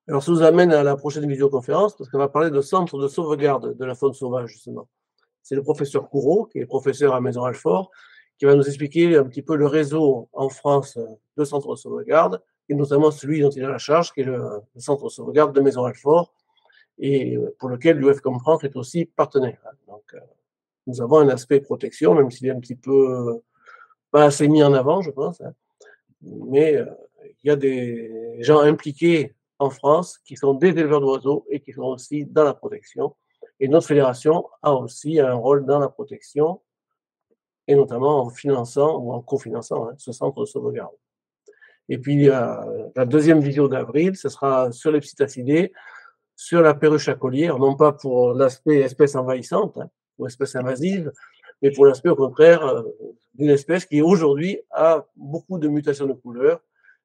Alors, ça nous amène à la prochaine visioconférence parce qu'on va parler de centre de sauvegarde de la faune sauvage, justement. C'est le professeur Courreau, qui est professeur à Maison-Alfort, qui va nous expliquer un petit peu le réseau en France de centres de sauvegarde, et notamment celui dont il a la charge, qui est le centre de sauvegarde de Maison-Alfort, et pour lequel l'UFCOM France est aussi partenaire. Donc, nous avons un aspect protection, même s'il est un petit peu pas assez mis en avant, je pense, hein. Mais il y a des gens impliqués en France qui sont des éleveurs d'oiseaux et qui sont aussi dans la protection. Et notre fédération a aussi un rôle dans la protection, et notamment en finançant ou en cofinançant ce centre de sauvegarde. Et puis, la deuxième visio d'avril, ce sera sur les psittacidés, sur la perruche à collier, non pas pour l'aspect espèce envahissante ou espèce invasive, mais pour l'aspect, au contraire, d'une espèce qui aujourd'hui a beaucoup de mutations de couleurs.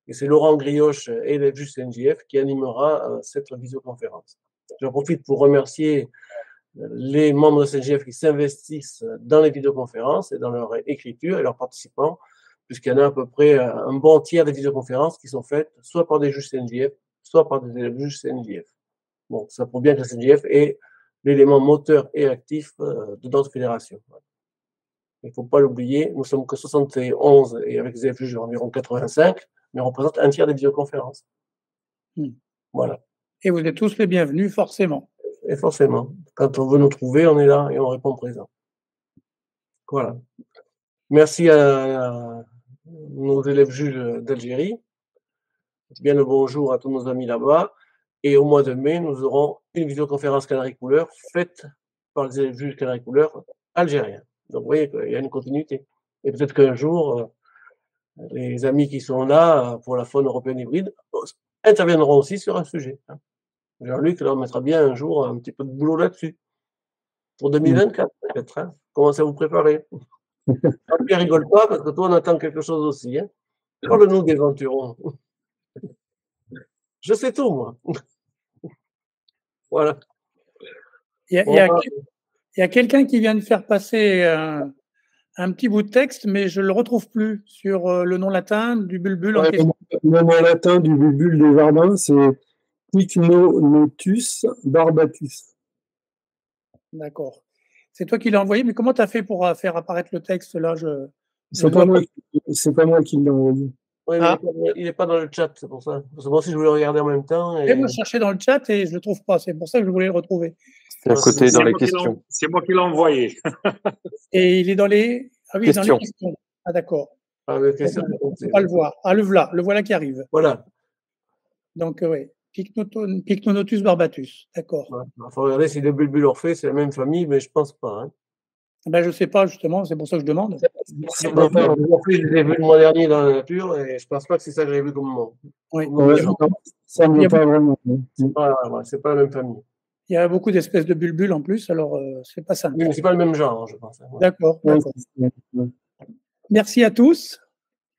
Et c'est Laurent Grioche, élève du CNJF, qui animera cette visioconférence. J'en profite pour remercier les membres de CNJF qui s'investissent dans les vidéoconférences et dans leur écriture et leurs participants, puisqu'il y en a à peu près un bon tiers des vidéoconférences qui sont faites soit par des juges CNJF, soit par des élèves juges CNJF. Bon, ça prouve bien que la CNJF est l'élément moteur et actif de notre fédération. Il ne faut pas l'oublier, nous sommes que 71 et avec les élèves juges environ 85, mais on représente un tiers des vidéoconférences. Voilà. Et vous êtes tous les bienvenus, forcément. Et forcément, quand on veut nous trouver, on est là et on répond présent. Voilà. Merci à nos élèves juges d'Algérie. Bien le bonjour à tous nos amis là-bas. Et au mois de mai, nous aurons une visioconférence Canaries Couleurs faite par les élèves juges Canaries Couleurs algériens. Donc, vous voyez qu'il y a une continuité. Et peut-être qu'un jour, les amis qui sont là pour la faune européenne hybride interviendront aussi sur un sujet. Jean-Luc leur mettra bien un jour un petit peu de boulot là-dessus. Pour 2024, peut-être. Hein. Commencez à vous préparer. Pierre rigole pas, parce que toi, on attend quelque chose aussi. Hein. Parle-nous des venturons. Je sais tout, moi. Voilà. Il y a quelqu'un qui vient de faire passer un petit bout de texte, mais je ne le retrouve plus sur le nom latin du bulbule en question. Le nom latin du bulbule des jardins, c'est Pycnonotus barbatus. D'accord. C'est toi qui l'as envoyé, mais comment tu as fait pour faire apparaître le texte là? C'est pas moi qui l'ai envoyé. Oui, il n'est pas dans le chat, c'est pour ça. Parce que moi aussi, je voulais regarder en même temps. Et moi, je cherchais dans le chat et je ne le trouve pas. C'est pour ça que je voulais le retrouver. C'est à côté dans les questions. C'est moi qui l'ai envoyé. Et il est dans les... Ah oui, questions. Dans les questions. Ah d'accord. Ah, les questions, on ne peut pas le voir. Ah, le voilà qui arrive. Voilà. Donc, oui. Pycnonotus barbatus. D'accord. Il faut regarder si le bulbule orphée, c'est la même famille, mais je ne pense pas. Hein. Ben, je ne sais pas, justement. C'est pour ça que je demande. Je l'ai vu le mois dernier dans la nature et je ne pense pas que c'est ça que j'ai vu comme moment. Oui. Ça ne veut pas vraiment. C'est pas la même famille. Il y a beaucoup d'espèces de bulbules en plus, alors c'est pas simple. Oui, mais c'est pas le même genre, je pense. D'accord. Merci à tous.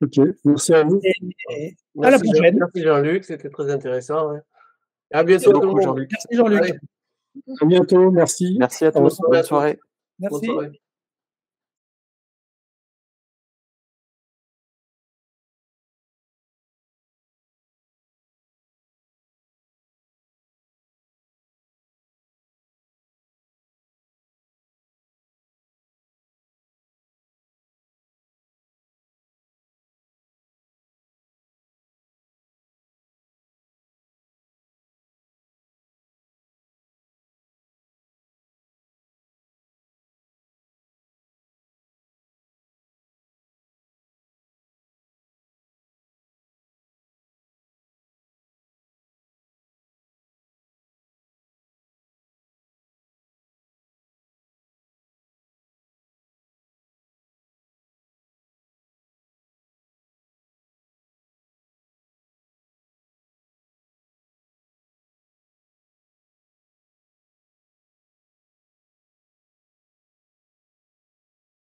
Ok, merci à vous. Et à la prochaine. Merci Jean-Luc, c'était très intéressant. Hein. À bientôt tout le monde. Merci Jean-Luc. À bientôt, merci. Merci à tous. Bonne soirée. Merci. Bonne soirée.